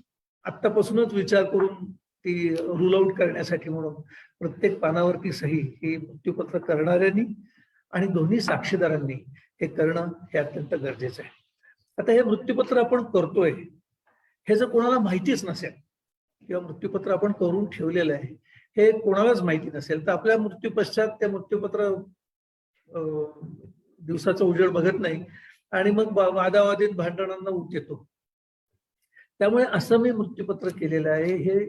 आत्तापासूनच विचार करून ती रूल आउट करण्यासाठी म्हणून प्रत्येक पानावरती सही ही मृत्यूपत्र करणाऱ्यांनी आणि दोन्ही साक्षीदारांनी हे करणं हे अत्यंत गरजेचं आहे. आता हे मृत्यूपत्र आपण करतोय हे जर कोणाला माहितीच नसेल किंवा मृत्यूपत्र आपण करून ठेवलेलं आहे हे कोणालाच माहिती नसेल, तर आपल्या मृत्यू पश्चात त्या मृत्यूपत्र दिवसाचा उजेड बघत नाही आणि मग वादावादीत भांडणांना ऊत येतो. त्यामुळे असं मी मृत्यूपत्र केलेलं आहे हे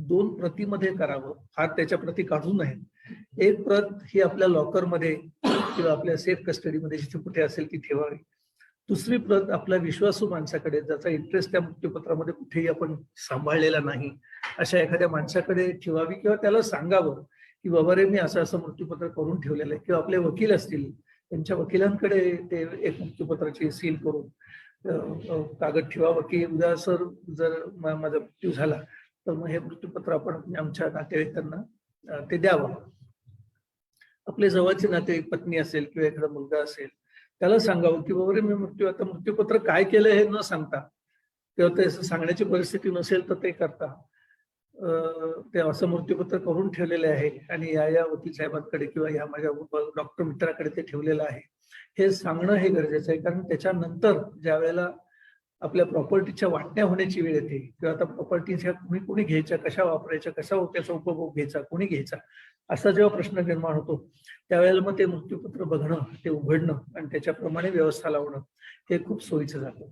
2 प्रतीमध्ये करावं, फार त्याच्या प्रती काढू नये. एक प्रत ही आपल्या लॉकरमध्ये किंवा आपल्या सेफ कस्टडीमध्ये जिथे कुठे असेल ती ठेवावी. दुसरी प्रत आपल्या विश्वासू माणसाकडे, ज्याचा इंटरेस्ट त्या मृत्यूपत्रामध्ये कुठेही आपण सांभाळलेला नाही, अशा एखाद्या माणसाकडे ठेवावी किंवा त्याला सांगावं की बाबा रे मी असं असं मृत्यूपत्र करून ठेवलेलं आहे. किंवा आपले वकील असतील त्यांच्या वकिलांकडे ते एक मृत्यूपत्राची सील करून कागद ठेवावं की उद्या सर जर माझा मृत्यू झाला तर मग हे मृत्यूपत्र आपण आमच्या नातेवाईकांना ते द्यावं. आपले जवळचे नातेवाईक, पत्नी असेल किंवा एखादा मुलगा असेल, त्याला सांगावं की बाबा रे मी मृत्यूपत्र काय केलं हे न सांगता किंवा ते सांगण्याची परिस्थिती नसेल तर ते करता ते असं मृत्यूपत्र करून ठेवलेले आहे आणि या वकील साहेबांकडे किंवा या माझ्या डॉक्टर मित्राकडे ते ठेवलेलं आहे हे सांगणं हे गरजेचं आहे. कारण त्याच्यानंतर ज्या वेळेला आपल्या प्रॉपर्टीच्या वाटण्या होण्याची वेळ येते किंवा आता प्रॉपर्टीच्या कोणी घ्यायच्या, कशा वापरायच्या, कशा त्याचा उपभोग घ्यायचा, कोणी घ्यायचा, असा जेव्हा प्रश्न निर्माण होतो त्यावेळेला मग ते मृत्यूपत्र बघणं, ते उघडणं आणि त्याच्याप्रमाणे व्यवस्था लावणं हे खूप सोयीचं जातं.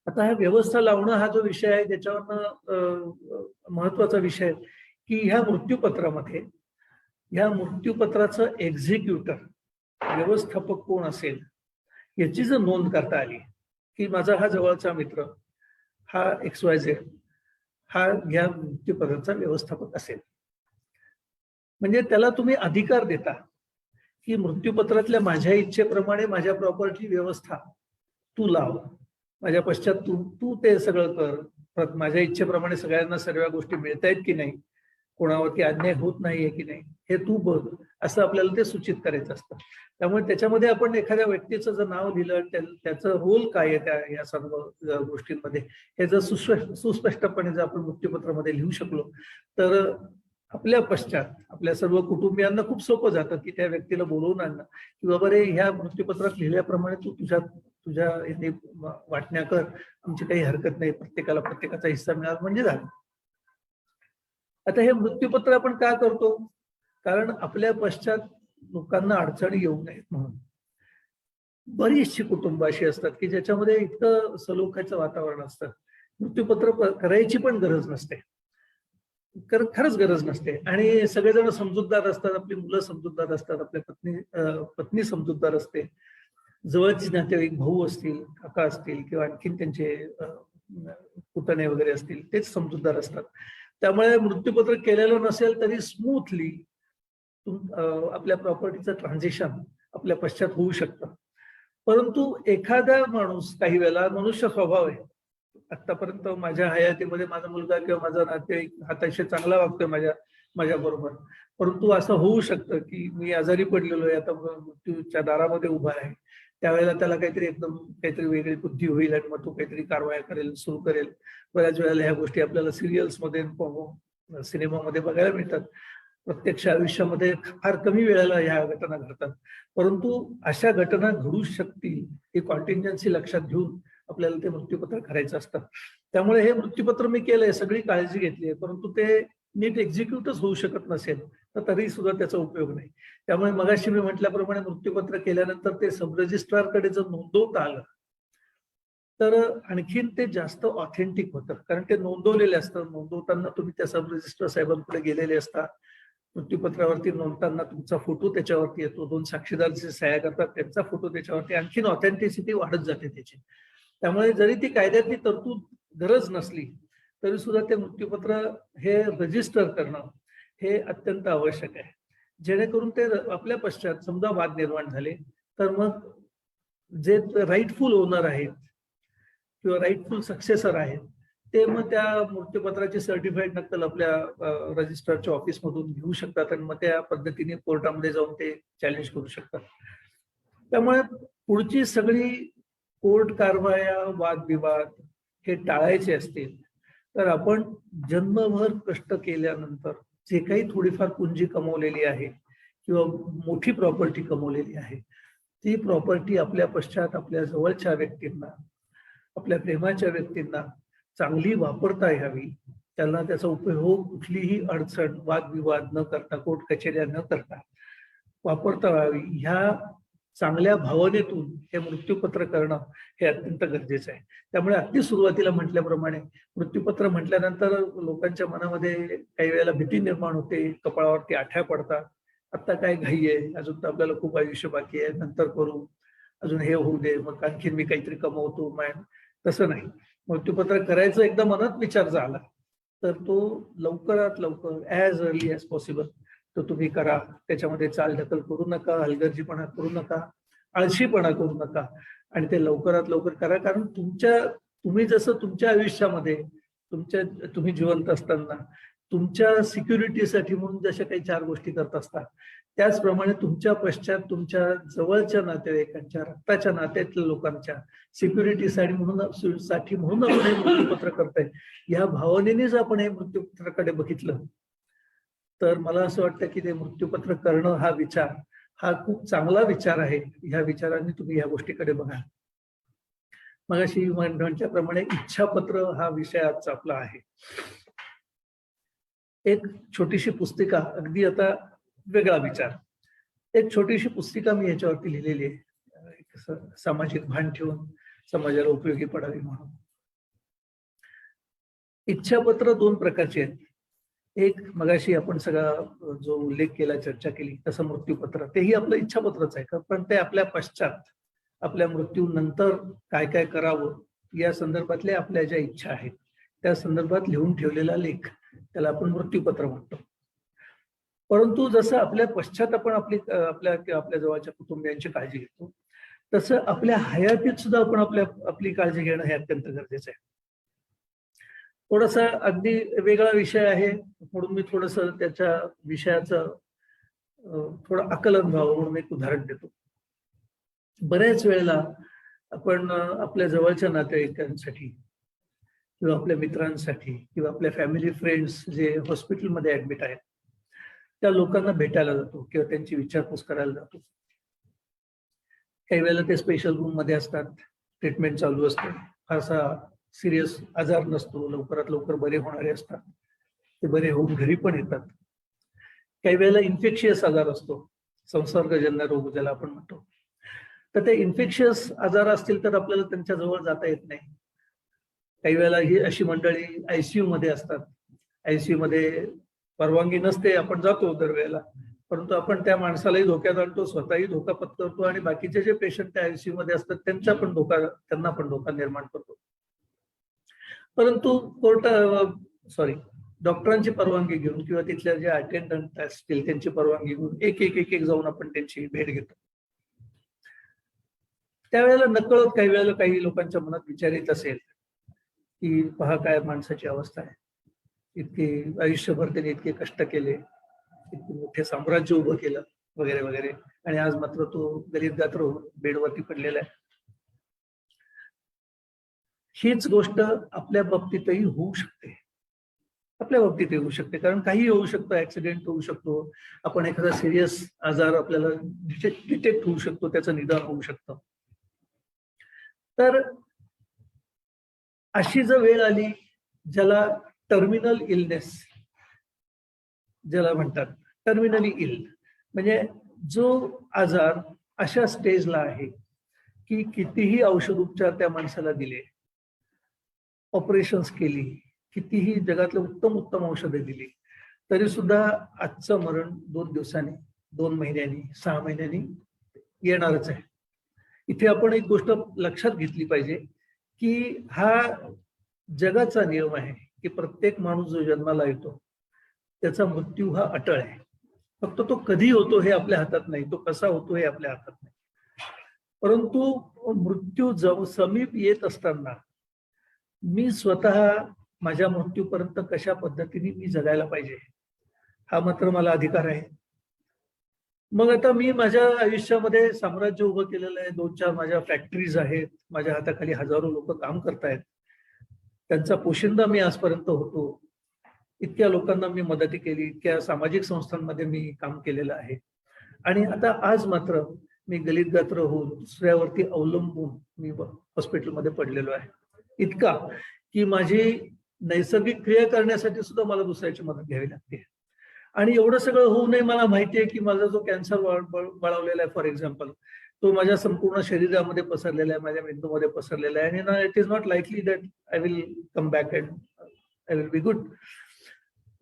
आता हा व्यवस्था लावणं हा जो विषय आहे त्याच्यावरनं महत्वाचा विषय आहे की ह्या मृत्यूपत्रामध्ये ह्या मृत्यूपत्राचं एक्झिक्युटर व्यवस्थापक कोण असेल याची जर नोंद करता आली की माझा हा जवळचा मित्र हा XYZ हा ह्या मृत्यूपत्राचा व्यवस्थापक असेल, म्हणजे त्याला तुम्ही अधिकार देता की मृत्यूपत्रातल्या माझ्या इच्छेप्रमाणे माझ्या प्रॉपर्टी व्यवस्था तू लाव, माझ्या पश्चात तू ते सगळं कर, माझ्या इच्छेप्रमाणे सगळ्यांना सर्व गोष्टी मिळतायत की नाही, कोणावरती अन्याय होत नाहीये की नाही हे तू बघ, असं आपल्याला ते सूचित करायचं असतं. त्यामुळे त्याच्यामध्ये आपण एखाद्या व्यक्तीचं जर नाव लिहिलं, त्याचं रोल काय आहे या सर्व गोष्टींमध्ये हे जर सुस्पष्टपणे जर आपण मृत्यूपत्रामध्ये लिहू शकलो तर आपल्या पश्चात आपल्या सर्व कुटुंबियांना खूप सोपं जातं की त्या व्यक्तीला बोलवून आणणं की बाबा रे ह्या मृत्यूपत्रात लिहिल्याप्रमाणे तू तुझ्या इथे वाटण्या कर, आमची काही हरकत नाही, प्रत्येकाला प्रत्येकाचा हिस्सा मिळाला म्हणजे झालं. आता हे मृत्यूपत्र आपण का करतो? कारण आपल्या पश्चात लोकांना अडचणी येऊ नयेत म्हणून. बरीचशी कुटुंब अशी असतात की ज्याच्यामध्ये इतकं सलोख्याचं वातावरण असतं, मृत्यूपत्र करायची पण गरज नसते, खरंच गरज नसते आणि सगळेजण समजूतदार असतात, आपली मुलं समजूतदार असतात, आपल्या पत्नी समजूतदार असते, जवळचे नातेवाईक भाऊ असतील, काका असतील किंवा आणखीन त्यांचे पुतणे वगैरे असतील तेच समजूतदार असतात. त्यामुळे मृत्यूपत्र केलेलं नसेल तरी स्मूथली आपल्या प्रॉपर्टीचं ट्रान्झिशन आपल्या पश्चात होऊ शकतं. परंतु एखादा माणूस, काही वेळेला मनुष्य स्वभाव आहे, आतापर्यंत माझ्या हयातीमध्ये माझा मुलगा किंवा माझा नातेवाईक अतिशय चांगला वागतोय माझ्या बरोबर, परंतु असं होऊ शकतं की मी आजारी पडलेलो आहे, आता मृत्यूच्या दारामध्ये उभा आहे, त्यावेळेला त्याला काहीतरी वेगळी बुद्धी होईल आणि मग तो काहीतरी कारवाया करेल, सुरू करेल. बऱ्याच वेळेला ह्या गोष्टी आपल्याला सिरियल्समध्ये, सिनेमामध्ये बघायला मिळतात. प्रत्यक्ष आयुष्यामध्ये फार कमी वेळेला ह्या घटना घडतात, परंतु अशा घटना घडू शकतील ही कॉन्टिंजन्सी लक्षात घेऊन आपल्याला ते मृत्यूपत्र करायचं असतं. त्यामुळे हे मृत्यूपत्र मी केलंय, सगळी काळजी घेतली आहे, परंतु ते नीट एक्झिक्यूटच होऊ शकत नसेल तर तरी सुद्धा त्याचा उपयोग नाही. त्यामुळे मगाशी मी म्हटल्याप्रमाणे मृत्यूपत्र केल्यानंतर ते सब रजिस्ट्रारकडे जर नोंदवता आलं तर आणखीन ते जास्त ऑथेंटिक होतं, कारण ते नोंदवलेले असतं. नोंदवताना तुम्ही त्या सब रजिस्ट्रार साहेबांकडे गेलेले असता, मृत्यूपत्रावरती नोंदताना तुमचा फोटो त्याच्यावरती येतो, 2 साक्षीदार जे सह्या करतात त्यांचा फोटो त्याच्यावरती, आणखीन ऑथेंटिसिटी वाढत जाते त्याची. त्यामुळे जरी ती कायद्यातली तरतूद गरज नसली तरी सुद्धा ते मृत्यूपत्र हे रजिस्टर करणं हे अत्यंत आवश्यक आहे, जेणेकरून ते आपल्या पश्चात समजा वाद निर्माण झाले तर मग जे राईटफुल ओनर आहेत किंवा राईटफुल सक्सेसर आहेत ते मग त्या मृत्यूपत्राची सर्टिफाईड नक्कल आपल्या रजिस्ट्रारच्या ऑफिसमधून घेऊ शकतात आणि मग त्या पद्धतीने कोर्टामध्ये जाऊन ते चॅलेंज करू शकतात. त्यामुळे पुढची सगळी कोर्ट कारवाया, वादविवाद हे टाळायचे असतील तर आपण जन्मभर कष्ट केल्यानंतर जे काही थोडीफार पुंजी कमवलेली आहे किंवा मोठी प्रॉपर्टी कमवलेली आहे ती प्रॉपर्टी आपल्या पश्चात आपल्या जवळच्या व्यक्तींना, आपल्या प्रेमाच्या व्यक्तींना चांगली वापरता यावी, त्यांना त्याचा उपयोग कुठलीही अडचण, वादविवाद न करता, कोर्ट कचेऱ्या न करता वापरता यावी, ह्या चांगल्या भावनेतून हे मृत्यूपत्र करणं हे अत्यंत गरजेचं आहे. त्यामुळे अगदी सुरुवातीला म्हटल्याप्रमाणे मृत्यूपत्र म्हटल्यानंतर लोकांच्या मनामध्ये काही वेळेला भीती निर्माण होते, कपाळावरती आठ्या पडतात, आता काय घाई आहे, अजून तर आपल्याला खूप आयुष्य बाकी आहे, नंतर करू, अजून हे होऊ दे, मग आणखीन मी काहीतरी कमवतो. तसं नाही, मृत्यूपत्र करायचं एकदा मनात विचार झाला तर तो लवकरात लवकर ॲज अर्ली ॲज पॉसिबल तो तुम्ही करा. त्याच्यामध्ये चालढकल करू नका, हलगर्जीपणा करू नका, आळशीपणा करू नका आणि ते लवकरात लवकर करा. कारण तुम्ही जसं तुमच्या आयुष्यामध्ये तुम्ही जिवंत असताना तुमच्या सिक्युरिटीसाठी म्हणून जशा काही 4 गोष्टी करत असतात त्याचप्रमाणे तुमच्या पश्चात तुमच्या जवळच्या नातेवाईकांच्या, रक्ताच्या नात्यातल्या लोकांच्या सिक्युरिटीसाठी म्हणून आपण हे मृत्यूपत्र करताय. या भावनेनेच आपण हे मृत्यूपत्राकडे बघितलं तर मला असं वाटतं की ते मृत्यूपत्र करणं हा विचार हा खूप चांगला विचार आहे. ह्या विचाराने तुम्ही या गोष्टीकडे बघा. मगाशी म्हटल्याप्रमाणे इच्छापत्र हा विषय आजचा आपला आहे. एक छोटीशी पुस्तिका, अगदी आता वेगळा विचार, एक छोटीशी पुस्तिका मी याच्यावरती लिहिलेली आहे, एक सामाजिक भान ठेवून समाजाला उपयोगी पडावी म्हणून. इच्छापत्र 2 प्रकारचे आहेत. एक मगाशी आपण सगळा जो उल्लेख केला, चर्चा केली तसं मृत्यूपत्र, तेही आपलं इच्छापत्रच आहे, पण ते आपल्या पश्चात, आपल्या मृत्यूनंतर काय काय करावं या संदर्भातल्या आपल्या ज्या इच्छा आहेत त्या संदर्भात लिहून ठेवलेला लेख, त्याला आपण मृत्यूपत्र म्हणतो. परंतु जसं आपल्या पश्चात आपण आपल्या जवळच्या कुटुंबियांची काळजी घेतो तसं आपल्या हयातीत सुद्धा आपण आपली काळजी घेणं हे अत्यंत गरजेचं आहे. थोडासा अगदी वेगळा विषय आहे म्हणून मी थोडस त्याच्या विषयाचं थोडं आकलन व्हावं म्हणून एक उदाहरण देतो. बऱ्याच वेळेला आपण आपल्या जवळच्या नातेवाईकांसाठी किंवा आपल्या मित्रांसाठी किंवा आपल्या फॅमिली फ्रेंड्स जे हॉस्पिटलमध्ये ऍडमिट आहेत त्या लोकांना भेटायला जातो किंवा त्यांची विचारपूस करायला जातो. काही वेळेला ते स्पेशल रूम मध्ये असतात, ट्रीटमेंट चालू असते, फारसा सिरियस आजार नसतो, लवकरात लवकर बरे होणारे असतात, ते बरे होऊन घरी पण येतात. काही वेळेला इन्फेक्शियस आजार असतो, संसर्गजन्य रोग ज्याला आपण म्हणतो, तर ते इन्फेक्शियस आजार असतील तर आपल्याला त्यांच्या जवळ जाता येत नाही. काही वेळेला ही अशी मंडळी आयसीयू मध्ये असतात, आयसीयू मध्ये परवानगी नसते, आपण जातो दरवेळेला, परंतु आपण त्या माणसालाही धोक्यात आणतो, स्वतःही धोका पत्करतो आणि बाकीचे जे पेशंट त्या आयसीयू मध्ये असतात त्यांना पण धोका निर्माण करतो. परंतु डॉक्टरांची परवानगी घेऊन किंवा तिथल्या जे अटेंडंट असतील त्यांची परवानगी घेऊन एक जाऊन आपण त्यांची भेट घेतो. त्यावेळेला नकळत काही वेळेला काही लोकांच्या मनात विचार येत असेल की पहा काय माणसाची अवस्था आहे, इतके आयुष्यभर त्यांनी इतके कष्ट केले, इतके मोठे साम्राज्य उभं केलं वगैरे वगैरे, आणि आज मात्र तो गरीब गात्र बेडवरती पडलेला आहे. हीच गोष्ट आपल्या बाबतीतही होऊ शकते, कारण काही होऊ शकतं, ऍक्सिडेंट होऊ शकतो, आपण एखादा सिरियस आजार आपल्याला डिटेक्ट होऊ शकतो, त्याचं निदान होऊ शकतं. तर अशी जर वेळ आली ज्याला टर्मिनल इलनेस ज्याला म्हणतात, टर्मिनली इल, म्हणजे जो आजार अशा स्टेजला आहे की कितीही औषध उपचार त्या माणसाला दिले, ऑपरेशन्स केली, कितीही जगातले उत्तम उत्तम औषधं दिली, तरी सुद्धा आजचं मरण 2 दिवसांनी, 2 महिन्यांनी, 6 महिन्यांनी येणारच आहे. इथे आपण एक गोष्ट लक्षात घेतली पाहिजे की हा जगाचा नियम आहे की प्रत्येक माणूस जो जन्माला येतो त्याचा मृत्यू हा अटळ आहे. फक्त तो कधी होतो हे आपल्या हातात नाही, तो कसा होतो हे आपल्या हातात नाही. परंतु मृत्यू समीप येत असताना मी स्वतः माझ्या मृत्यूपर्यंत कशा पद्धतीने मी जगायला पाहिजे हा मात्र मला अधिकार आहे. मग आता मी माझ्या आयुष्यामध्ये साम्राज्य उभं केलेलं आहे, 2-4 माझ्या फॅक्टरीज आहेत, माझ्या हाताखाली हजारो लोक काम करतायत, त्यांचा पोशिंदा मी आजपर्यंत होतो. इतक्या लोकांना मी मदती केली, इतक्या सामाजिक संस्थांमध्ये मी काम केलेलं आहे. आणि आता आज मात्र मी गलित गात्र होऊन दुसऱ्यावरती अवलंबून मी हॉस्पिटलमध्ये पडलेलो आहे. इतका की माझी नैसर्गिक क्रिया करण्यासाठी सुद्धा मला दुसऱ्याची मदत घ्यावी लागते. आणि एवढं सगळं होऊ नये मला माहिती आहे की माझा जो कॅन्सर बळावलेला आहे फॉर एक्झाम्पल, तो माझ्या संपूर्ण शरीरामध्ये पसरलेला आहे, माझ्या मेंदूमध्ये पसरलेला आहे. आणि it is not likely that I will come back and I will be good.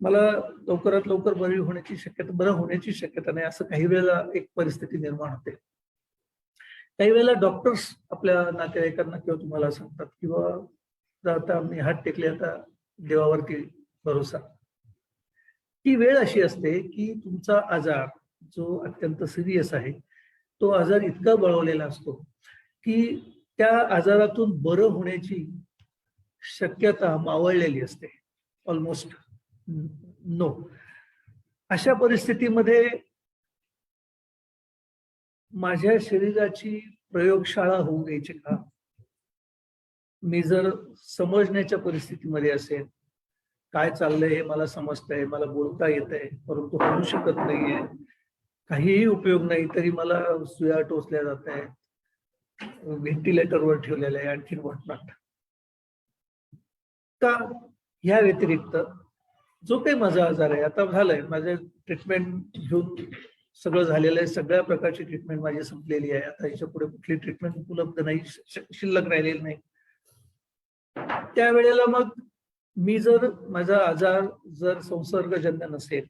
मला लवकरात लवकर बरं होण्याची शक्यता नाही, असं काही वेळेला एक परिस्थिती निर्माण होते. काही वेळेला डॉक्टर्स आपल्या नातेवाईकांना किंवा तुम्हाला सांगतात किंवा आता मी हात टेकले, आता देवावरती भरोसा. ती वेळ अशी असते की तुमचा आजार जो अत्यंत सिरियस आहे तो आजार इतका बळवलेला असतो की त्या आजारातून बरं होण्याची शक्यता मावळलेली असते, ऑलमोस्ट नो. अशा परिस्थितीमध्ये माझ्या शरीराची प्रयोगशाळा होऊ द्यायची का? मी जर समजण्याच्या परिस्थितीमध्ये असेल, काय चाललंय हे मला समजतंय, मला बोलता येतंय, परंतु होऊ शकत नाहीये, काहीही उपयोग नाही, तरी मला सुया टोचल्या जात आहेत, व्हेंटिलेटरवर ठेवलेलं आहे, आणखीन व्हॉटनॉट का? ह्या व्यतिरिक्त जो काही माझा आजार आहे, आता झालंय, माझे ट्रीटमेंट घेऊन सगळं झालेलं आहे, सगळ्या प्रकारची ट्रीटमेंट माझी संपलेली आहे. आता याच्या पुढे कुठली ट्रीटमेंट उपलब्ध नाही, शिल्लक राहिलेली नाही. त्यावेळेला मग मी जर माझा आजार जर संसर्गजन्य नसेल,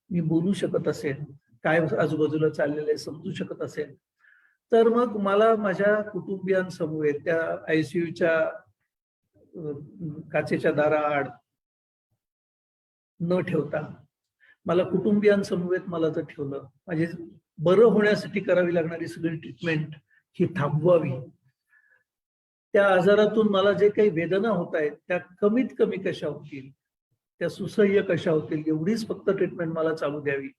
मी बोलू शकत असेल, काय आजूबाजूला चाललेलं आहे समजू शकत असेल, तर मग मला माझ्या कुटुंबियांसमवेत त्या आयसीयूच्या काचेच्या दाराआड न ठेवता मला कुटुंबियांसमवेत मला जर ठेवलं, माझे बरं होण्यासाठी करावी लागणारी सगळी ट्रीटमेंट ही थांबवावी, त्या आजारातून मला जे काही वेदना होत आहेत त्या कमीत कमी कशा होतील, त्या सुसह्य कशा होतील, एवढीच फक्त ट्रीटमेंट मला चालू द्यावी,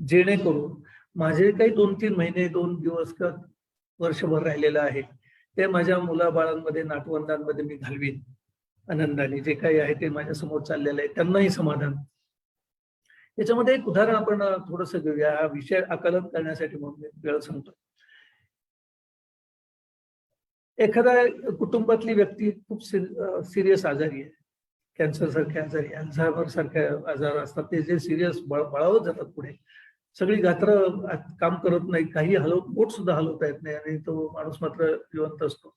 जेणेकरून माझे काही 2-3 महिने, 2 दिवस का वर्षभर राहिलेलं आहे ते माझ्या मुलाबाळांमध्ये, नातवंडांमध्ये मी घालवीन आनंदाने. जे काही आहे ते माझ्या समोर चाललेलं आहे, त्यांनाही समाधान. याच्यामध्ये एक उदाहरण आपण थोडंसं घेऊया, हा विषय आकलन करण्यासाठी म्हणून वेळ सांगतो. एखादा कुटुंबातली व्यक्ती खूप सिरियस आजारी आहे, कॅन्सर सारख्या आजारी, अल्झायमर सारख्या आजार असतात, ते जे सिरियस बळावत जातात पुढे, सगळी गात्र काम करत नाही, काही पोट सुद्धा हलवता येत नाही आणि तो माणूस मात्र जिवंत असतो.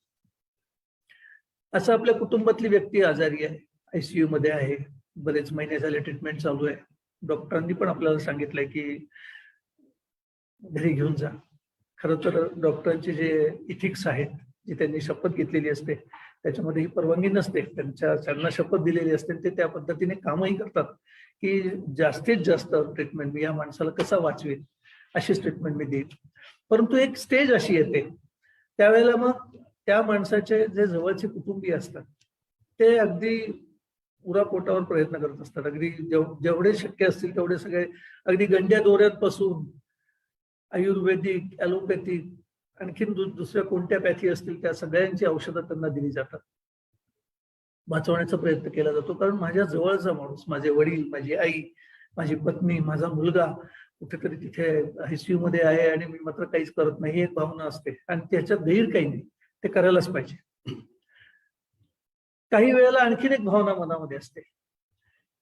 असं आपल्या कुटुंबातली व्यक्ती आजारी आहे, आयसीयू मध्ये आहे, बरेच महिने झाले ट्रीटमेंट चालू आहे, डॉक्टरांनी पण आपल्याला सांगितलंय की घरी घेऊन जा. खरं तर डॉक्टरांचे जे इथिक्स आहेत, जी त्यांनी शपथ घेतलेली असते, त्याच्यामध्ये ही परवानगी नसते. त्यांना शपथ दिलेली असते, ते त्या पद्धतीने कामही करतात की जास्तीत जास्त ट्रीटमेंट मी या माणसाला कसा वाचवेल अशीच ट्रीटमेंट मी देईन. परंतु एक स्टेज अशी येते त्यावेळेला मग त्या माणसाचे जे जवळचे कुटुंबीय असतात ते अगदी उरापोटावर प्रयत्न करत असतात, अगदी जेवढे शक्य असतील तेवढे सगळे, अगदी गंड्या दोऱ्यापासून आयुर्वेदिक, ॲलोपॅथिक, आणखीन दुसऱ्या कोणत्या पॅथी असतील त्या सगळ्यांची औषधं त्यांना दिली जातात, वाचवण्याचा प्रयत्न केला जातो. कारण माझ्या जवळचा माणूस, माझे वडील, माझी आई, माझी पत्नी, माझा मुलगा कुठेतरी तिथे आयसीयू मध्ये आहे आणि मी मात्र काहीच करत नाही, ही एक भावना असते आणि त्याच्यात गैर काही नाही, ते करायलाच पाहिजे. काही वेळेला आणखीन एक भावना मनामध्ये असते,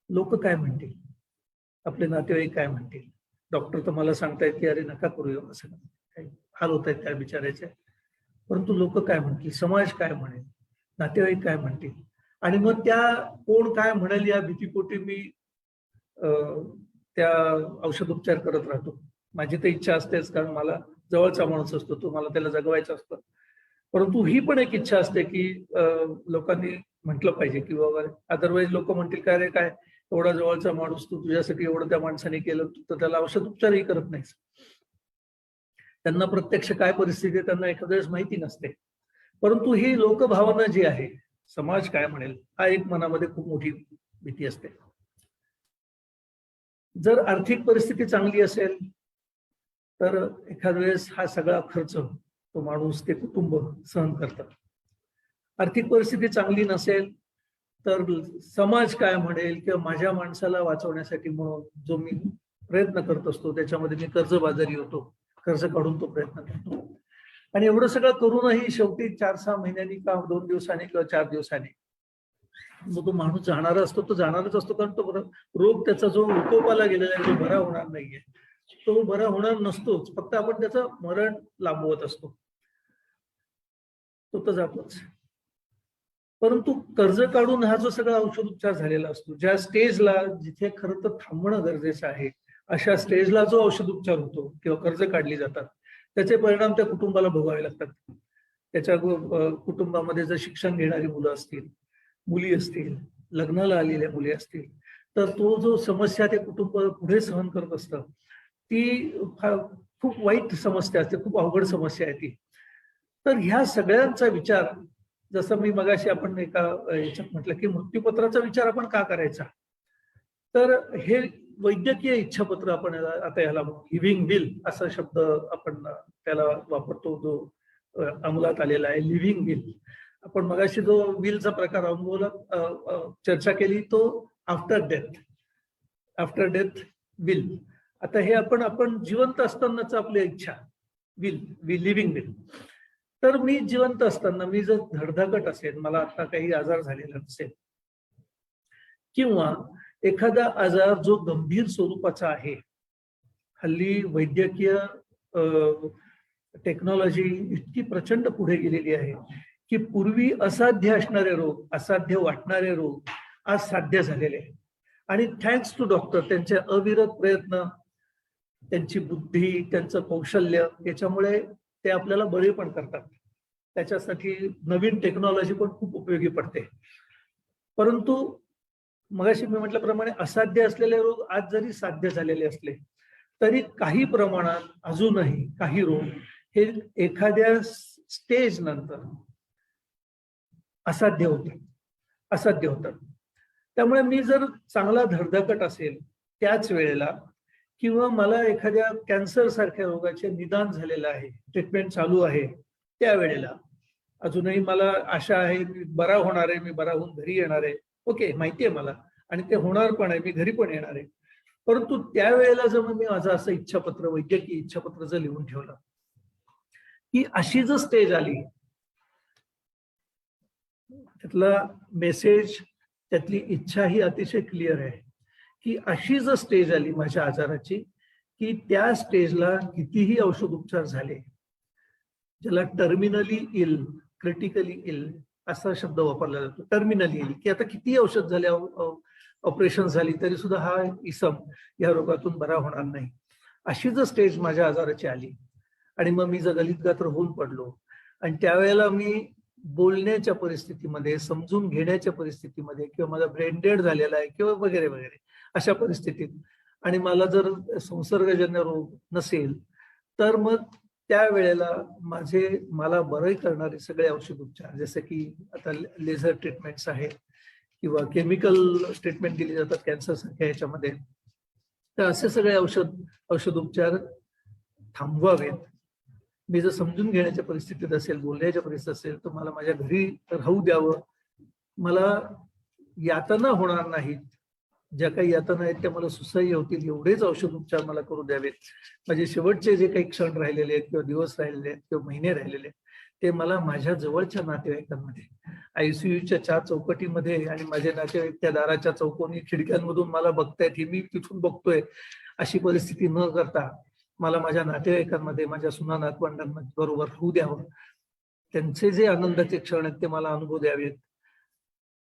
लोक काय म्हणतील, आपले नातेवाईक काय म्हणतील. डॉक्टर तर मला सांगतायत की अरे नका करू, असं काही हाल होत आहेत काय बिचारायचे, परंतु लोक काय म्हणतील, समाज काय म्हणेल, नातेवाईक काय म्हणतील. आणि मग त्या कोण काय म्हणेल या भीतीपोटी मी त्या औषधोपचार करत राहतो. माझी तर इच्छा असतेच, कारण मला जवळचा माणूस असतो, तो मला त्याला जगवायचा असतो. परंतु ही पण एक इच्छा असते की लोकांनी म्हटलं पाहिजे की बाबा, अदरवाईज लोक म्हणतील काय रे, काय एवढा जवळचा माणूस, तू तुझ्यासाठी एवढं त्या माणसाने केलं, तू तर त्याला औषधोपचारही करत नाहीस. त्यांना प्रत्यक्ष काय परिस्थिती त्यांना एखाद्या वेळेस माहिती नसते. परंतु ही लोकभावना जी आहे, समाज काय म्हणेल, हा एक मनामध्ये खूप मोठी भीती असते. जर आर्थिक परिस्थिती चांगली असेल तर एखाद्या वेळेस हा सगळा खर्च तो माणूस, ते कुटुंब सहन करतात. आर्थिक परिस्थिती चांगली नसेल तर समाज काय म्हणेल, किंवा माझ्या माणसाला वाचवण्यासाठी म्हणून जो मी प्रयत्न करत असतो त्याच्यामध्ये मी कर्जबाजारी होतो, कर्ज काढून तो प्रयत्न करतो. आणि एवढं सगळं करूनही शेवटी 4-6 महिन्यांनी का 2 दिवसांनी किंवा 4 दिवसांनी मग तो माणूस जाणारा असतो, तो जाणारच असतो, कारण तो रोग त्याचा जो विकोपाला गेलेला आहे तो बरा होणार नाहीये, तो बरा होणार नसतोच, फक्त आपण त्याचं मरण लांबवत असतो, तो तर जातोच. परंतु कर्ज काढून हा जो सगळा औषधोपचार झालेला असतो, ज्या स्टेजला जिथे खरं तर थांबणं गरजेचं आहे, अशा स्टेजला जो औषधोपचार होतो किंवा कर्ज काढली जातात, त्याचे परिणाम त्या कुटुंबाला भोगावे लागतात. त्याच्या कुटुंबामध्ये जर शिक्षण घेणारी मुलं असतील, मुली असतील, लग्नाला आलेल्या मुली असतील, तर तो जो समस्या ते कुटुंब पुढे सहन करत असतं, ती खूप वाईट समस्या असते, खूप अवघड समस्या आहे ती. तर ह्या सगळ्यांचा विचार, जसं मी मगाशी आपण एका याच्यात म्हटलं की मृत्यूपत्राचा विचार आपण का करायचा, तर हे वैद्यकीय इच्छापत्र आपण आता याला लिव्हिंग विल असा शब्द आपण त्याला वापरतो, जो अंमलात आलेला आहे, लिव्हिंग विल. आपण मगाशी जो विलचा प्रकार चर्चा केली तो आफ्टर डेथ विल. आता हे आपण जिवंत असतानाच आपली इच्छा, लिव्हिंग विल. तर मी जिवंत असताना मी जर धडधाकट असेल, मला आता काही आजार झालेला नसेल, किंवा एखादा आजार जो गंभीर स्वरूपाचा आहे, हल्ली वैद्यकीय टेक्नॉलॉजी इतकी प्रचंड पुढे गेलेली आहे की पूर्वी असाध्य असणारे रोग, असाध्य वाटणारे रोग आज साध्य झालेले आहेत. आणि थँक्स टू डॉक्टर, त्यांचे अविरत प्रयत्न, त्यांची बुद्धी, त्यांचं कौशल्य, याच्यामुळे ते आपल्याला बरे पण करतात. त्याच्यासाठी नवीन टेक्नॉलॉजी पण खूप उपयोगी पडते. परंतु मगाशी मी म्हटल्याप्रमाणे असाध्य असलेले रोग आज जरी साध्य झालेले असले तरी काही प्रमाणात अजूनही काही रोग हे एखाद्या स्टेज नंतर असाध्य होतात. त्यामुळे मी जर चांगला धडधाकट असेल त्याच वेळेला, किंवा मला एखाद्या कॅन्सर सारख्या रोगाचे निदान झालेलं आहे, ट्रीटमेंट चालू आहे, त्यावेळेला अजूनही मला आशा आहे मी बरा होणार आहे, मी बरा होऊन घरी येणार आहे, ओके, माहिती आहे मला, आणि ते होणार पण आहे, मी घरी पण येणार आहे. परंतु त्यावेळेला जर मी माझं असं इच्छापत्र, वैद्यकीय इच्छापत्र जर लिहून ठेवलं की अशी जर स्टेज आली, त्यातला मेसेज, त्यातली इच्छा ही अतिशय क्लिअर आहे की अशी जर स्टेज आली माझ्या आजाराची की त्या स्टेजला कितीही औषधोपचार झाले, ज्याला टर्मिनली इल, क्रिटिकली इल असा शब्द वापरला जातो, टर्मिनली इल, की आता कितीही औषध झाले, ऑपरेशन झाली तरी सुद्धा हा इसम या रोगातून बरा होणार नाही, अशी जर स्टेज माझ्या आजाराची आली आणि मग मी जर गलितगात्र होऊन पडलो, आणि त्यावेळेला मी बोलण्याच्या परिस्थितीमध्ये, समजून घेण्याच्या परिस्थितीमध्ये, किंवा माझा ब्रेन डेड झालेला आहे किंवा वगैरे वगैरे अशा परिस्थितीत, आणि मला जर संसर्गजन्य रोग नसेल, तर मग त्यावेळेला मला बरे करणारे सगळे औषधोपचार, जसे की आता लेझर ट्रीटमेंट्स आहे किंवा केमिकल ट्रीटमेंट दिली जातात कॅन्सर सारख्या याच्यामध्ये, तर असे सगळे औषधोपचार थांबवावेत. मी जर समजून घेण्याच्या परिस्थितीत असेल, बोलण्याच्या परिस्थितीत असेल, तर मला माझ्या घरी राहू द्यावं, मला यातना होणार नाहीत, ज्या काही यातना आहेत त्या मला सुसह्य होतील एवढेच औषधोपचार मला करू द्यावेत. माझे शेवटचे जे काही क्षण राहिलेले आहेत किंवा दिवस राहिलेले आहेत किंवा महिने राहिलेले आहेत, ते मला माझ्या जवळच्या नातेवाईकांमध्ये आयसीयूच्या 4 चौकटीमध्ये आणि माझे नातेवाईक त्या दाराच्या चौकोनी खिडक्यांमधून मला बघतायत, हे मी तिथून बघतोय, अशी परिस्थिती न करता मला माझ्या नातेवाईकांमध्ये, माझ्या सुना नातवंडांमध्ये बरोबर होऊ द्यावं. त्यांचे जे आनंदाचे क्षण आहेत ते मला अनुभव द्यावेत.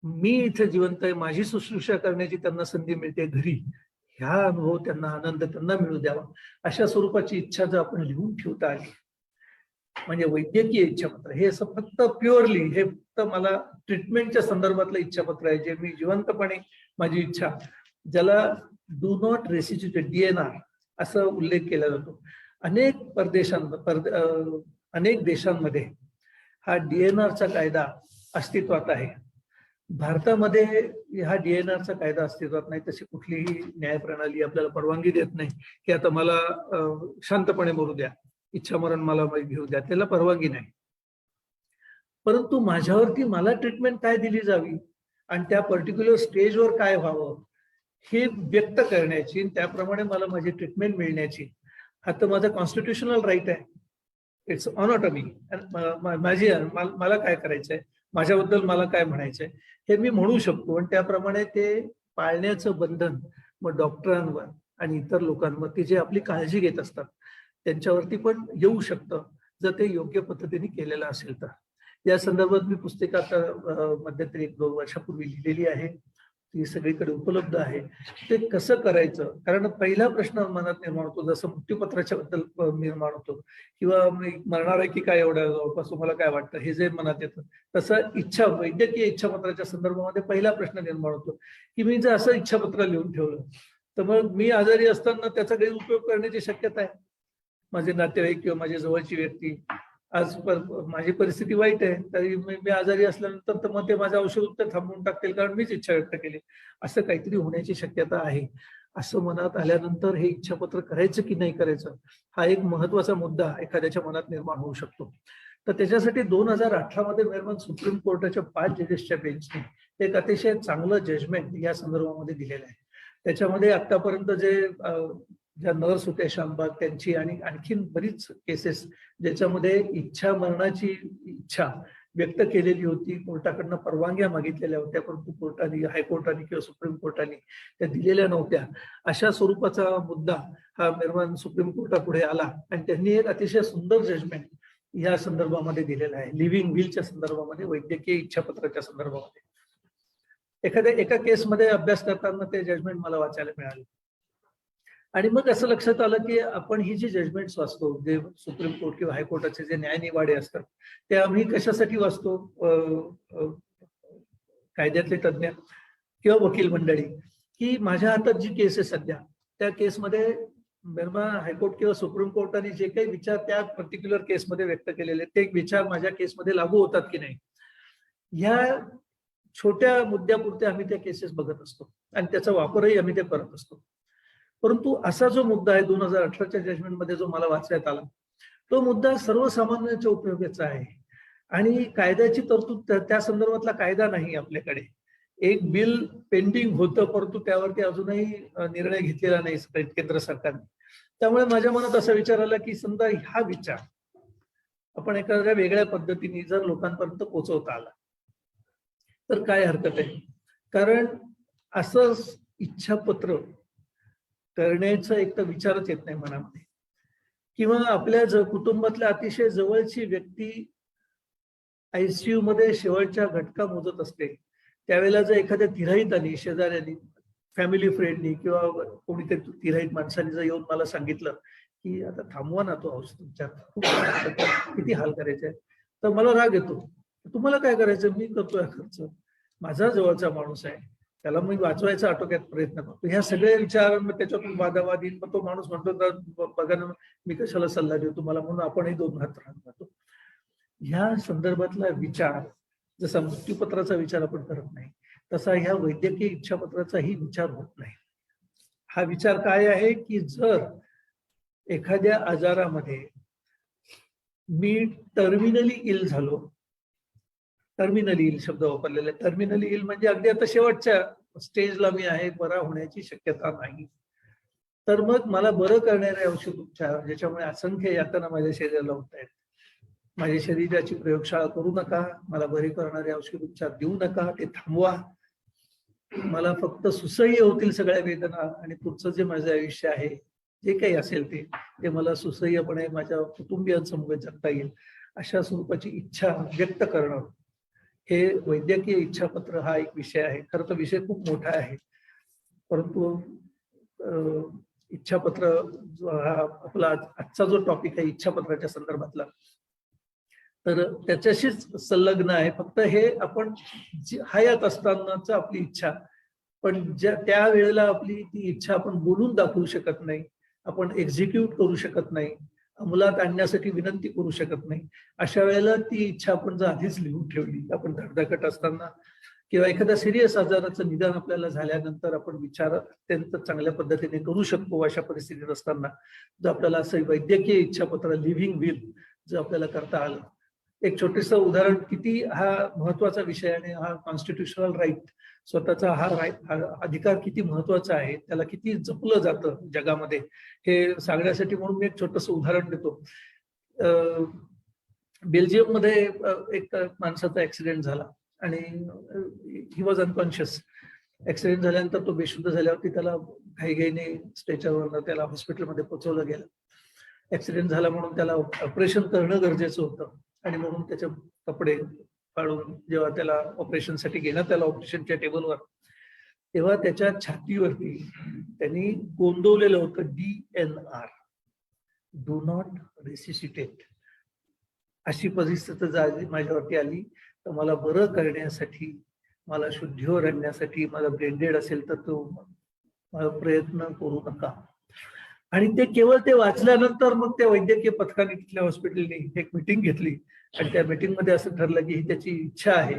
मी इथे जिवंत आहे, माझी शुश्रूषा करण्याची त्यांना संधी मिळते घरी, ह्या अनुभव त्यांना, आनंद त्यांना मिळू द्यावा, अशा स्वरूपाची इच्छा जर आपण लिहून ठेवता आली, म्हणजे वैद्यकीय इच्छापत्र हे असं फक्त प्युअरली, हे फक्त मला ट्रीटमेंटच्या संदर्भातलं इच्छापत्र आहे, जे मी जिवंतपणे माझी इच्छा, ज्याला डू नॉट रेसिसिटेट DNR असं उल्लेख केला जातो. अनेक देशांमध्ये हा DNRचा कायदा अस्तित्वात आहे. भारतामध्ये हा DNRचा कायदा अस्तित्वात नाही. तशी कुठलीही न्यायप्रणाली आपल्याला परवानगी देत नाही की आता मला शांतपणे मरू द्या, इच्छामरण मला घेऊ द्या, त्याला परवानगी नाही. परंतु माझ्यावरती मला ट्रीटमेंट काय दिली जावी आणि त्या पर्टिक्युलर स्टेजवर काय व्हावं हे व्यक्त करण्याची, त्याप्रमाणे मला माझी ट्रीटमेंट मिळण्याची, हा तर माझा कॉन्स्टिट्युशनल राईट आहे. इट्स ऑनॉटॉमी. मला काय करायचंय, माझ्याबद्दल मला काय म्हणायचंय हे मी म्हणू शकतो, आणि त्याप्रमाणे ते पाळण्याचं बंधन मग डॉक्टरांवर आणि इतर लोकांवरती जे आपली काळजी घेत असतात त्यांच्यावरती पण येऊ शकतं, जर ते योग्य पद्धतीने केलेलं असेल तर. या संदर्भात मी पुस्तिका मध्यंतरी 1-2 वर्षापूर्वी लिहिलेली आहे, ती सगळीकडे उपलब्ध आहे. ते कसं करायचं, कारण पहिला प्रश्न मनात निर्माण होतो, जसं मृत्यूपत्राच्या बद्दल निर्माण होतो, किंवा मी मरणार आहे की काय एवढ्या जवळपास, तुम्हाला काय वाटतं, हे जे मनात येतं, तसं वैद्यकीय इच्छापत्राच्या संदर्भामध्ये पहिला प्रश्न निर्माण होतो की मी जर असं इच्छापत्र लिहून ठेवलं तर मग मी आजारी असताना त्याचा गैरउपयोग करण्याची शक्यता आहे. माझे नातेवाईक किंवा माझी जवळची व्यक्ती, आज माझी परिस्थिती वाईट आहे तरी मी आजारी असल्यानंतर तर मग ते माझं औषध उपचार थांबवून टाकतील कारण मीच इच्छा व्यक्त केली, असं काहीतरी होण्याची शक्यता आहे. असं मनात आल्यानंतर हे इच्छापत्र करायचं की नाही करायचं, हा एक महत्वाचा मुद्दा एखाद्याच्या मनात निर्माण होऊ शकतो. तर त्याच्यासाठी 2018 मध्ये मेहरबान सुप्रीम कोर्टाच्या 5 जजेसच्या बेंचने एक अतिशय चांगलं जजमेंट या संदर्भामध्ये दिलेलं आहे. त्याच्यामध्ये आतापर्यंत ज्या नर्स होत्या शामबाग त्यांची आणि आणखीन बरीच केसेस ज्याच्यामध्ये मरणाची इच्छा व्यक्त केलेली होती, कोर्टाकडनं परवानग्या मागितलेल्या होत्या, परंतु कोर्टाने, हायकोर्टाने किंवा सुप्रीम कोर्टाने त्या दिलेल्या नव्हत्या, अशा स्वरूपाचा मुद्दा हा मेहरबान सुप्रीम कोर्टापुढे आला आणि त्यांनी एक अतिशय सुंदर जजमेंट या संदर्भामध्ये दिलेला आहे. लिव्हिंग विलच्या संदर्भामध्ये, वैद्यकीय इच्छापत्राच्या संदर्भामध्ये. एका केसमध्ये अभ्यास करताना ते जजमेंट मला वाचायला मिळाले आणि मग असं लक्षात आलं की आपण ही जी जजमेंट्स वाचतो, जे सुप्रीम कोर्ट किंवा हायकोर्टाचे जे न्यायनिवाडे असतात, ते आम्ही कशासाठी वाचतो, कायद्यातले तज्ज्ञ किंवा वकील मंडळी, की माझ्या हातात जी केस आहे सध्या, त्या केसमध्ये मेहरबान हायकोर्ट किंवा सुप्रीम कोर्टाने जे काही विचार त्या पर्टिक्युलर केसमध्ये व्यक्त केलेले ते विचार माझ्या केसमध्ये लागू होतात की नाही, ह्या छोट्या मुद्द्यापुरते आम्ही त्या केसेस बघत असतो आणि त्याचा वापरही आम्ही ते करत असतो. परंतु असा जो मुद्दा आहे 2018च्या जजमेंटमध्ये जो मला वाचण्यात आला, तो मुद्दा सर्वसामान्यांच्या उपयोगाचा आहे आणि कायद्याची तरतूद, त्या संदर्भातला कायदा नाही आपल्याकडे. एक बिल पेंडिंग होतं परंतु त्यावरती अजूनही निर्णय घेतलेला नाही केंद्र सरकारने. त्यामुळे माझ्या मनात असा विचार आला की समजा हा विचार आपण एखाद्या वेगळ्या पद्धतीने जर लोकांपर्यंत पोहोचवता आला तर काय हरकत आहे. कारण असं इच्छापत्र करण्याचा एक तर विचारच येत नाही मनामध्ये, किंवा आपल्या कुटुंबातल्या अतिशय जवळची व्यक्ती आयसीयू मध्ये शेवटच्या घटका मोजत असते, त्यावेळेला जर एखाद्या तिराईतानी, शेजाऱ्यांनी, फॅमिली फ्रेंडनी किंवा कोणीतरी तिराईत माणसाने जर येऊन मला सांगितलं की आता थांबवा ना तो औषध उपचार, खूप किती हाल करायचे, तर मला राग येतो. तुम्हाला काय करायचं, मी करतोय खर्च, माझा जवळचा माणूस आहे, त्याला मी वाचवायचा आटोक्यात प्रयत्न करतो. ह्या सगळे विचार मग त्याच्यातून वादावादी, मग तो माणूस म्हणतो बघा ना मी कशाला सल्ला देऊ तुम्हाला, म्हणून आपणही 2 हात राहतो. ह्या संदर्भातला विचार, जसा मृत्यूपत्राचा विचार आपण करत नाही तसा ह्या वैद्यकीय इच्छापत्राचाही विचार होत नाही. हा विचार काय आहे की जर एखाद्या आजारामध्ये मी टर्मिनली इल झालो, टर्मिनली इल शब्द वापरलेला आहे, टर्मिनली इल म्हणजे अगदी आता शेवटच्या स्टेजला मी आहे, बरा होण्याची शक्यता नाही, तर मग मला बरं करणारे औषध उपचार ज्याच्यामुळे असंख्य यातना माझ्या शरीराला होत आहेत माझ्या शरीराची प्रयोगशाळा करू नका, मला बरे करणारे औषधोपचार देऊ नका, ते थांबवा. मला फक्त सुसह्य होतील सगळ्या वेदना आणि पुढचं जे माझं आयुष्य आहे, जे काही असेल ते मला सुसह्यपणे माझ्या कुटुंबियांसमोर जगता येईल अशा स्वरूपाची इच्छा व्यक्त करणं, हे वैद्यकीय इच्छापत्र हा एक विषय आहे. खरं तर विषय खूप मोठा आहे, परंतु इच्छापत्र हा आपला आजचा जो टॉपिक आहे इच्छापत्राच्या संदर्भातला, तर त्याच्याशीच संलग्न आहे. फक्त हे आपण हयात असतानाच आपली इच्छा, पण त्या वेळेला आपली ती इच्छा आपण बोलून दाखवू शकत नाही, आपण एक्झिक्यूट करू शकत नाही, अंमलात आणण्यासाठी विनंती करू शकत नाही. अशा वेळेला ती इच्छा आपण जर आधीच लिहून ठेवली, आपण धडधाकट असताना किंवा एखाद्या सिरियस आजाराचं निदान आपल्याला झाल्यानंतर आपण विचार अत्यंत चांगल्या पद्धतीने करू शकतो. अशा परिस्थितीत असताना जर आपल्याला असं वैद्यकीय इच्छापत्र लिव्हिंग विल जर आपल्याला करता आलं, एक छोटस उदाहरण, किती हा महत्वाचा विषय आणि हा कॉन्स्टिट्युशनल राईट, स्वतःचा हा अधिकार किती महत्वाचा आहे, त्याला किती जपलं जातं जगामध्ये, हे सांगण्यासाठी म्हणून मी एक छोटस उदाहरण देतो. बेल्जियम मध्ये एक माणसाचा ऍक्सिडेंट झाला आणि ही वॉज अनकॉन्शियस. ऍक्सिडेंट झाल्यानंतर तो बेशुद्ध झाल्यावरती त्याला घाईघाईने स्ट्रेचरवरनं त्याला हॉस्पिटलमध्ये पोहोचवलं गेलं. ऍक्सिडेंट झाला म्हणून त्याला ऑपरेशन करणं गरजेचं होतं आणि म्हणून त्याचे कपडे काढून जेव्हा त्याला ऑपरेशनसाठी घेण्यात त्याला ऑपरेशनच्या टेबलवर, तेव्हा त्याच्या छातीवरती त्यांनी गोंदवलेलं होतं DNR, डू नॉट रेसिसिटेट. अशी परिस्थिती जर माझ्यावरती आली तर मला बरं करण्यासाठी, मला शुद्धीवर आणण्यासाठी, मला ब्रेनडेड असेल तर तो प्रयत्न करू नका. आणि ते केवळ ते वाचल्यानंतर मग त्या वैद्यकीय पथकाने तिथल्या हॉस्पिटलने एक मिटिंग घेतली आणि त्या मिटिंगमध्ये असं ठरलं की ही त्याची इच्छा आहे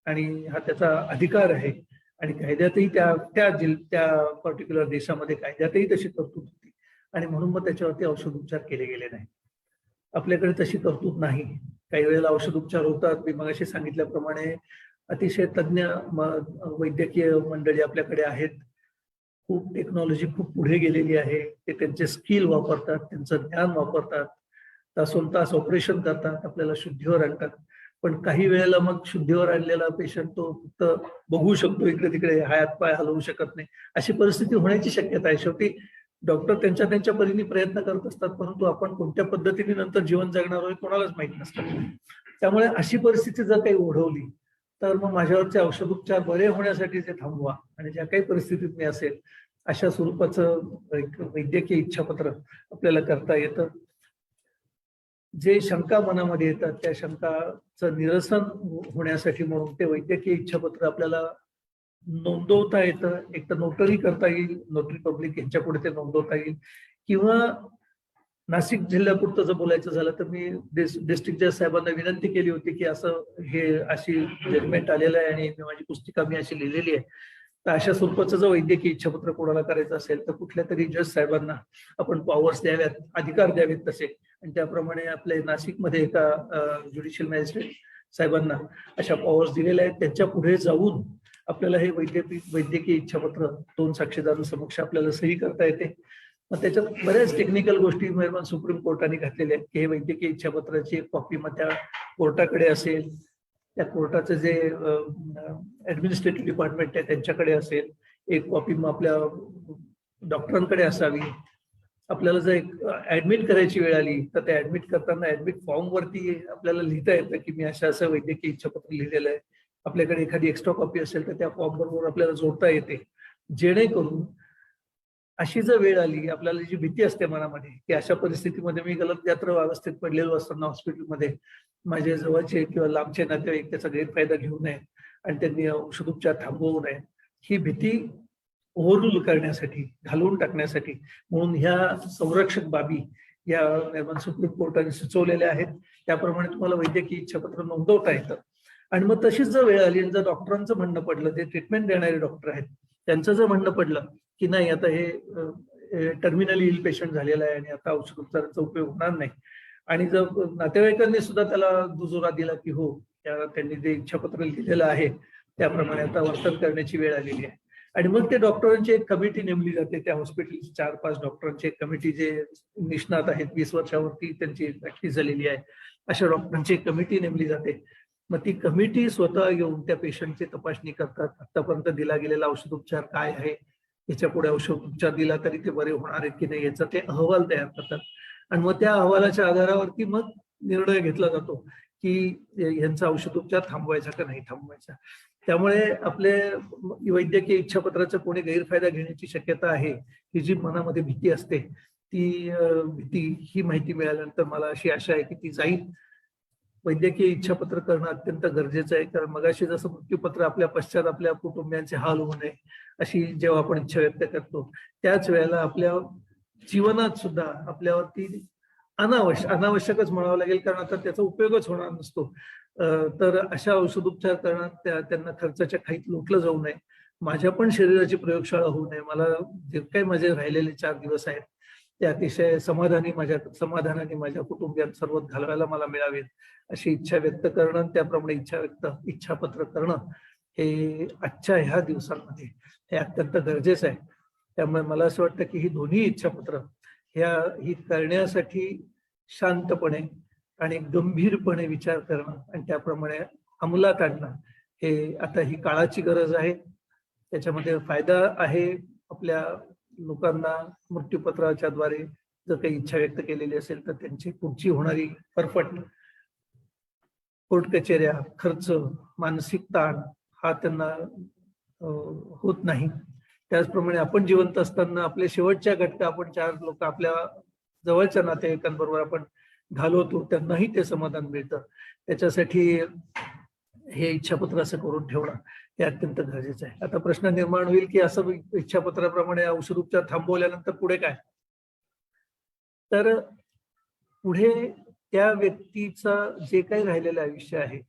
आणि हा त्याचा अधिकार आहे आणि कायद्यातही त्या पर्टिक्युलर देशामध्ये कायद्यातही तशी तरतूद होती आणि म्हणून मग त्याच्यावरती औषधोपचार केले गेले नाही. आपल्याकडे तशी तरतूद नाही. काही वेळेला औषधोपचार होतात. मी मगाशी सांगितल्याप्रमाणे अतिशय तज्ञ वैद्यकीय मंडळी आपल्याकडे आहेत. खूप टेक्नॉलॉजी खूप पुढे गेलेली आहे. ते त्यांचे स्किल वापरतात, त्यांचं ज्ञान वापरतात, तासोन तास ऑपरेशन करतात, आपल्याला शुद्धीवर आणतात. पण काही वेळेला मग शुद्धीवर आणलेला पेशंट तो फक्त बघू शकतो इकडे तिकडे, हात पाय हलवू शकत नाही, अशी परिस्थिती होण्याची शक्यता आहे. शेवटी डॉक्टर त्यांच्या परीने प्रयत्न करत असतात, परंतु आपण कोणत्या पद्धतीने नंतर जीवन जगणार आहोत कोणालाच माहित नसतं. त्यामुळे अशी परिस्थिती जर काही ओढवली तर मग माझ्यावरचे औषधोपचार बरे होण्यासाठी ते थांबवा आणि ज्या काही परिस्थितीत मी असेल अशा स्वरूपाचं एक वैद्यकीय इच्छापत्र आपल्याला करता येतं. जे शंका मनामध्ये येतात त्या शंकाचं निरसन होण्यासाठी म्हणून ते वैद्यकीय इच्छापत्र आपल्याला नोंदवता येतं. एक तर नोटरी करता येईल, नोटरी पब्लिक यांच्या पुढे ते नोंदवता येईल, किंवा नाशिक जिल्ह्यापुरतं जर बोलायचं झालं तर मी डिस्ट्रिक्ट जज साहेबांना विनंती केली होती की असं हे अशी जजमेंट आलेलं आहे आणि माझी पुस्तिका मी अशी लिहिलेली आहे, तर अशा स्वरूपाचं जर वैद्यकीय इच्छापत्र कोणाला करायचं असेल तर कुठल्या तरी जज साहेबांना आपण पॉवर्स द्याव्यात, अधिकार द्यावेत तसे. आणि त्याप्रमाणे आपले नाशिकमध्ये एका ज्युडिशियल मॅजिस्ट्रेट साहेबांना अशा पॉवर्स दिलेल्या आहेत. त्यांच्या पुढे जाऊन आपल्याला हे वैद्यकीय इच्छापत्र 2 साक्षीदारांसमक्ष आपल्याला सही करता येते. मग त्याच्यात बऱ्याच टेक्निकल गोष्टी सुप्रीम कोर्टाने घातलेल्या आहेत की हे वैद्यकीय इच्छापत्राची एक कॉपी मग त्या कोर्टाकडे असेल, त्या कोर्टाचं जे ऍडमिनिस्ट्रेटिव्ह डिपार्टमेंट आहे त्यांच्याकडे असेल, एक कॉपी मग आपल्या डॉक्टरांकडे असावी. आपल्याला जर एक ऍडमिट करायची वेळ आली तर त्या ऍडमिट करताना ऍडमिट फॉर्मवरती आपल्याला लिहिता येतं की मी असं वैद्यकीय इच्छापत्र लिहिलेलं आहे. आपल्याकडे एखादी एक्स्ट्रा कॉपी असेल तर त्या फॉर्म बरोबर आपल्याला जोडता येते, जेणेकरून अशी जर वेळ आली, आपल्याला जी भीती असते मनामध्ये की अशा परिस्थितीमध्ये मी गलत यात्रा अवस्थेत पडलेलो असताना हॉस्पिटलमध्ये माझे जवळचे किंवा लांबचे नातेवाईक त्याचा गैरफायदा घेऊ नये आणि त्यांनी औषधोपचार थांबवू नये, ही भीती ओव्हररूल करण्यासाठी, घालवून टाकण्यासाठी म्हणून ह्या संरक्षक बाबी या सुप्रीम कोर्टाने सुचवलेल्या आहेत. त्याप्रमाणे तुम्हाला वैद्यकीय इच्छापत्र नोंदवता येतं. आणि मग तशीच जर वेळ आली आणि जर डॉक्टरांचं म्हणणं पडलं, ते ट्रीटमेंट देणारे डॉक्टर आहेत त्यांचं जर म्हणणं पडलं की नाही आता हे टर्मिनली इल पेशंट झालेला आहे आणि आता औषधोपचाराचा उपयोग होणार नाही, आणि जर नातेवाईकांनी सुद्धा त्याला दुजोरा दिला की हो त्यांनी जे इच्छापत्र लिहिलेलं आहे त्याप्रमाणे आता वर्तन करण्याची वेळ आलेली आहे, आणि मग ते डॉक्टरांची एक कमिटी नेमली जाते. त्या हॉस्पिटलची 4-5 डॉक्टरांची एक कमिटी जे निष्णात आहेत, 20 वर्षावरती त्यांची प्रॅक्टिस झालेली आहे अशा डॉक्टरांची कमिटी नेमली जाते. मग ती कमिटी स्वतः येऊन त्या पेशंटची तपासणी करतात. आतापर्यंत दिला गेलेला औषधोपचार काय आहे, याच्या पुढे औषधोपचार दिला तरी ते बरे होणार आहेत की नाही याचा ते अहवाल तयार करतात. आणि मग त्या अहवालाच्या आधारावरती मग निर्णय घेतला जातो की यांचा औषधोपचार थांबवायचा का नाही थांबवायचा. त्यामुळे आपले वैद्यकीय इच्छापत्राचा कोणी गैरफायदा घेण्याची शक्यता आहे, ही जी मनामध्ये भीती असते ती भीती ही माहिती मिळाल्यानंतर मला अशी आशा आहे की ती जाईल. वैद्यकीय इच्छापत्र करणं अत्यंत गरजेचं आहे, कारण मगाशी जसं मृत्यूपत्र आपल्या पश्चात आपल्या कुटुंबियांचे हाल होऊ नये अशी जेव्हा आपण इच्छा व्यक्त करतो, त्याच वेळेला आपल्या जीवनात सुद्धा आपल्यावरती अनावश्यकच म्हणावं लागेल, कारण आता त्याचा उपयोगच होणार नसतो. तर अशा औषधोपचार करण्यात त्यांना खर्चाच्या खाईत लोटलं जाऊ नये. माझ्या पण शरीराची प्रयोगशाळा होऊ नये. मला जे काही माझे राहिलेले 4 दिवस आहेत ते अतिशय समाधानाने माझ्या कुटुंबियांसोबत घालवायला मला मिळावेत अशी इच्छा व्यक्त करणं, त्याप्रमाणे इच्छापत्र करणं हे आजच्या ह्या दिवसांमध्ये हे अत्यंत गरजेचं आहे. त्यामुळे मला असं वाटतं की ही दोन्ही इच्छापत्र ही करण्यासाठी शांतपणे आणि गंभीरपणे विचार करणं आणि त्याप्रमाणे अंमलात आणणं हे आता ही काळाची गरज आहे. त्याच्यामध्ये फायदा आहे आपल्या लोकांना मृत्यूपत्राच्या द्वारे जर काही इच्छा व्यक्त केलेली असेल तर त्यांची पुढची होणारी फरफट, कोर्ट कचेऱ्या, खर्च, मानसिक ताण हा त्यांना होत नाही. त्याचप्रमाणे आपण जिवंत असताना आपले शेवटच्या घटका आपण 4 लोक आपल्या जवळच्या नातेवाईकांबरोबर आपण घालवतो, त्यांनाही ते समाधान मिळतं. त्याच्यासाठी हे इच्छापत्र असं करून ठेवणं हे अत्यंत गरजेचं आहे. आता प्रश्न निर्माण होईल की असं इच्छापत्राप्रमाणे औषधोपचार थांबवल्यानंतर पुढे काय? तर पुढे त्या व्यक्तीचा जे काही राहिलेलं आयुष्य आहे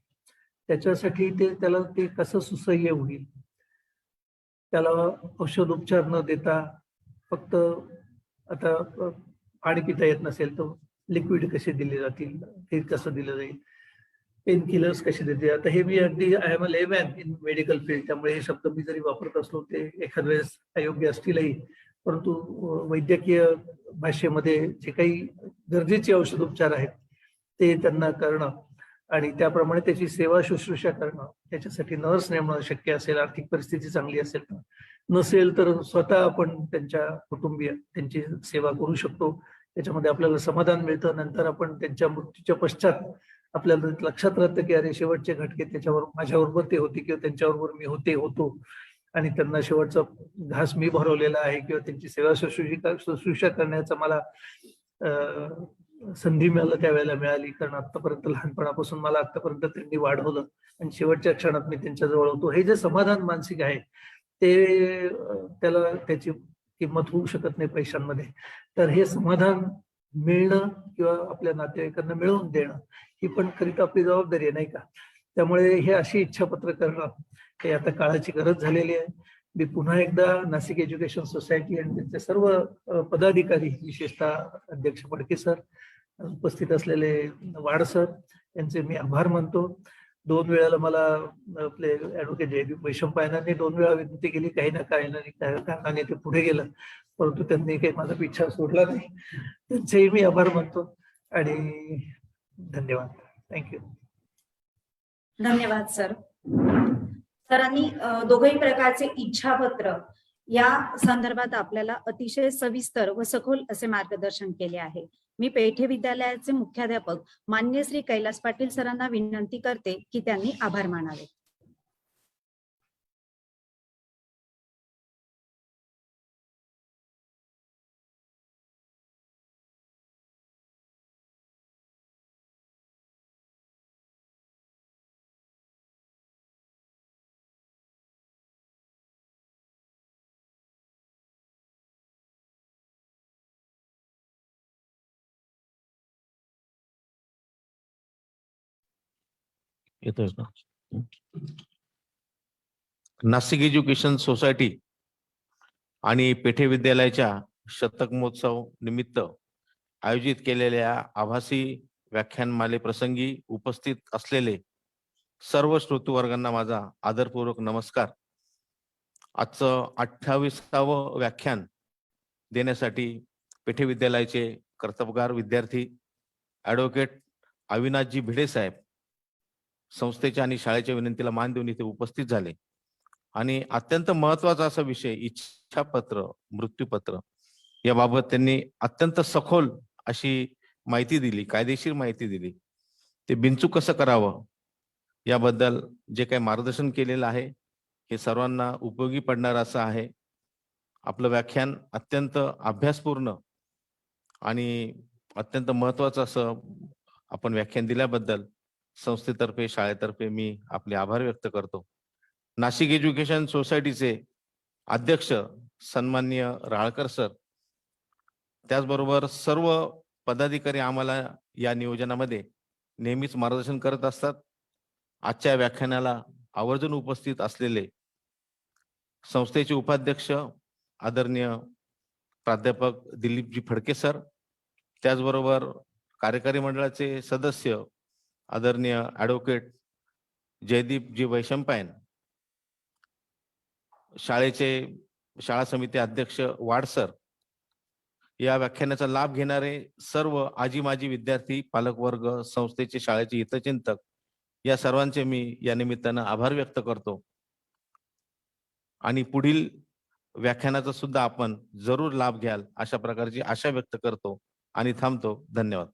त्याच्यासाठी त्याला ते कसं सुसह्य होईल, त्याला औषधोपचार न देता फक्त आता पाणी पिता येत नसेल तर लिक्विड कसे दिले जातील, हे कसं दिलं जाईल, पेन किलर्स कसे देते. आता हे मी अगदी I am a layman in medical field, त्यामुळे हे शब्द मी जरी वापरत असलो ते एखाद वेळेस अयोग्य असतीलही, परंतु वैद्यकीय भाषेमध्ये जे काही गरजेचे औषधोपचार आहेत ते त्यांना करणं आणि त्याप्रमाणे त्याची सेवा शुश्रूषा करणं, त्याच्यासाठी नर्स नेमणं शक्य असेल, आर्थिक परिस्थिती चांगली असेल तर, नसेल तर स्वतः आपण त्यांच्या कुटुंबीय त्यांची सेवा करू शकतो. त्याच्यामध्ये आपल्याला समाधान मिळतं. नंतर आपण त्यांच्या मृत्यूच्या पश्चात आपल्याला लक्षात राहतं की अरे शेवटचे घटके त्याच्यावर माझ्याबरोबर ते होते किंवा त्यांच्याबरोबर मी होतो आणि त्यांना शेवटचा घास मी भरवलेला आहे किंवा त्यांची सेवा शुश्रूषा करण्याचा मला संधी त्यावेळेला मिळाली, कारण आतापर्यंत लहानपणापासून मला आतापर्यंत त्यांनी वाढवलं आणि शेवटच्या क्षणात मी त्यांच्याजवळ होतो. हे जे समाधान मानसिक आहे ते त्याला त्याची किंमत होऊ शकत नाही पैशांमध्ये. तर हे समाधान मिळणं किंवा आपल्या नातेवाईकांना मिळवून देणं ही पण खरी तर आपली जबाबदारी आहे, नाही का? त्यामुळे हे अशी इच्छापत्र करणं हे आता काळाची गरज झालेली आहे. मी पुन्हा एकदा नाशिक एज्युकेशन सोसायटी आणि त्यांचे सर्व पदाधिकारी, विशेषतः अध्यक्ष फडके सर, उपस्थित असलेले वाड सर यांचे मी आभार मानतो. 2 वेळेला मला आपले ऍडव्होकेट जयदीप वैशंपायनांनी 2 वेळा विनंती केली, काही ना कारणाने ते पुढे गेलं, परंतु त्यांनी काही माझा पिछा सोडला नाही. त्यांचेही मी आभार मानतो आणि धन्यवाद. थँक्यू. धन्यवाद सर. सरांनी दोघही प्रकारचे इच्छापत्र या संदर्भात आपल्याला अतिशय सविस्तर व सखोल असे मार्गदर्शन केले आहे. मी पेठे विद्यालयाचे मुख्याध्यापक मान्य श्री कैलास पाटील सरांना विनंती करते की त्यांनी आभार मानावे. येतोच ना. नाशिक एज्युकेशन सोसायटी आणि पेठे विद्यालयाच्या शतक महोत्सव निमित्त आयोजित केलेल्या आभासी व्याख्यानमाले प्रसंगी उपस्थित असलेले सर्व श्रोतृवर्गांना माझा आदरपूर्वक नमस्कार. आजचं 28वे व्याख्यान देण्यासाठी पेठे विद्यालयाचे कर्तबगार विद्यार्थी ॲडव्होकेट अविनाशजी भिडे साहेब संस्थेच्या आणि शाळेच्या विनंतीला मान देऊन इथे उपस्थित झाले आणि अत्यंत महत्वाचा असा विषय इच्छापत्र मृत्यूपत्र याबाबत त्यांनी अत्यंत सखोल अशी माहिती दिली, कायदेशीर माहिती दिली. ते बिनचूक कसं करावं याबद्दल जे काही मार्गदर्शन केलेलं आहे हे सर्वांना उपयोगी पडणार असं आहे. आपलं व्याख्यान अत्यंत अभ्यासपूर्ण आणि अत्यंत महत्वाचं असं आपण व्याख्यान दिल्याबद्दल संस्थेतर्फे शाळेतर्फे मी आपले आभार व्यक्त करतो. नाशिक एज्युकेशन सोसायटीचे अध्यक्ष सन्माननीय राळकर सर, त्याचबरोबर सर्व पदाधिकारी आम्हाला या नियोजनामध्ये नेहमीच मार्गदर्शन करत असतात. आजच्या व्याख्यानाला आवर्जून उपस्थित असलेले संस्थेचे उपाध्यक्ष आदरणीय प्राध्यापक दिलीपजी फडके सर, त्याचबरोबर कार्यकारी मंडळाचे सदस्य आदरणीय ॲडव्होकेट जयदीपजी वैशंपायन, शाळा समिती अध्यक्ष वाड सर, या व्याख्यानाचा लाभ घेणारे सर्व आजी माजी विद्यार्थी, पालकवर्ग, संस्थेचे शाळेचे हितचिंतक या सर्वांचे मी या निमित्तानं आभार व्यक्त करतो आणि पुढील व्याख्यानाचा सुद्धा आपण जरूर लाभ घ्याल अशा प्रकारची आशा व्यक्त करतो आणि थांबतो. धन्यवाद.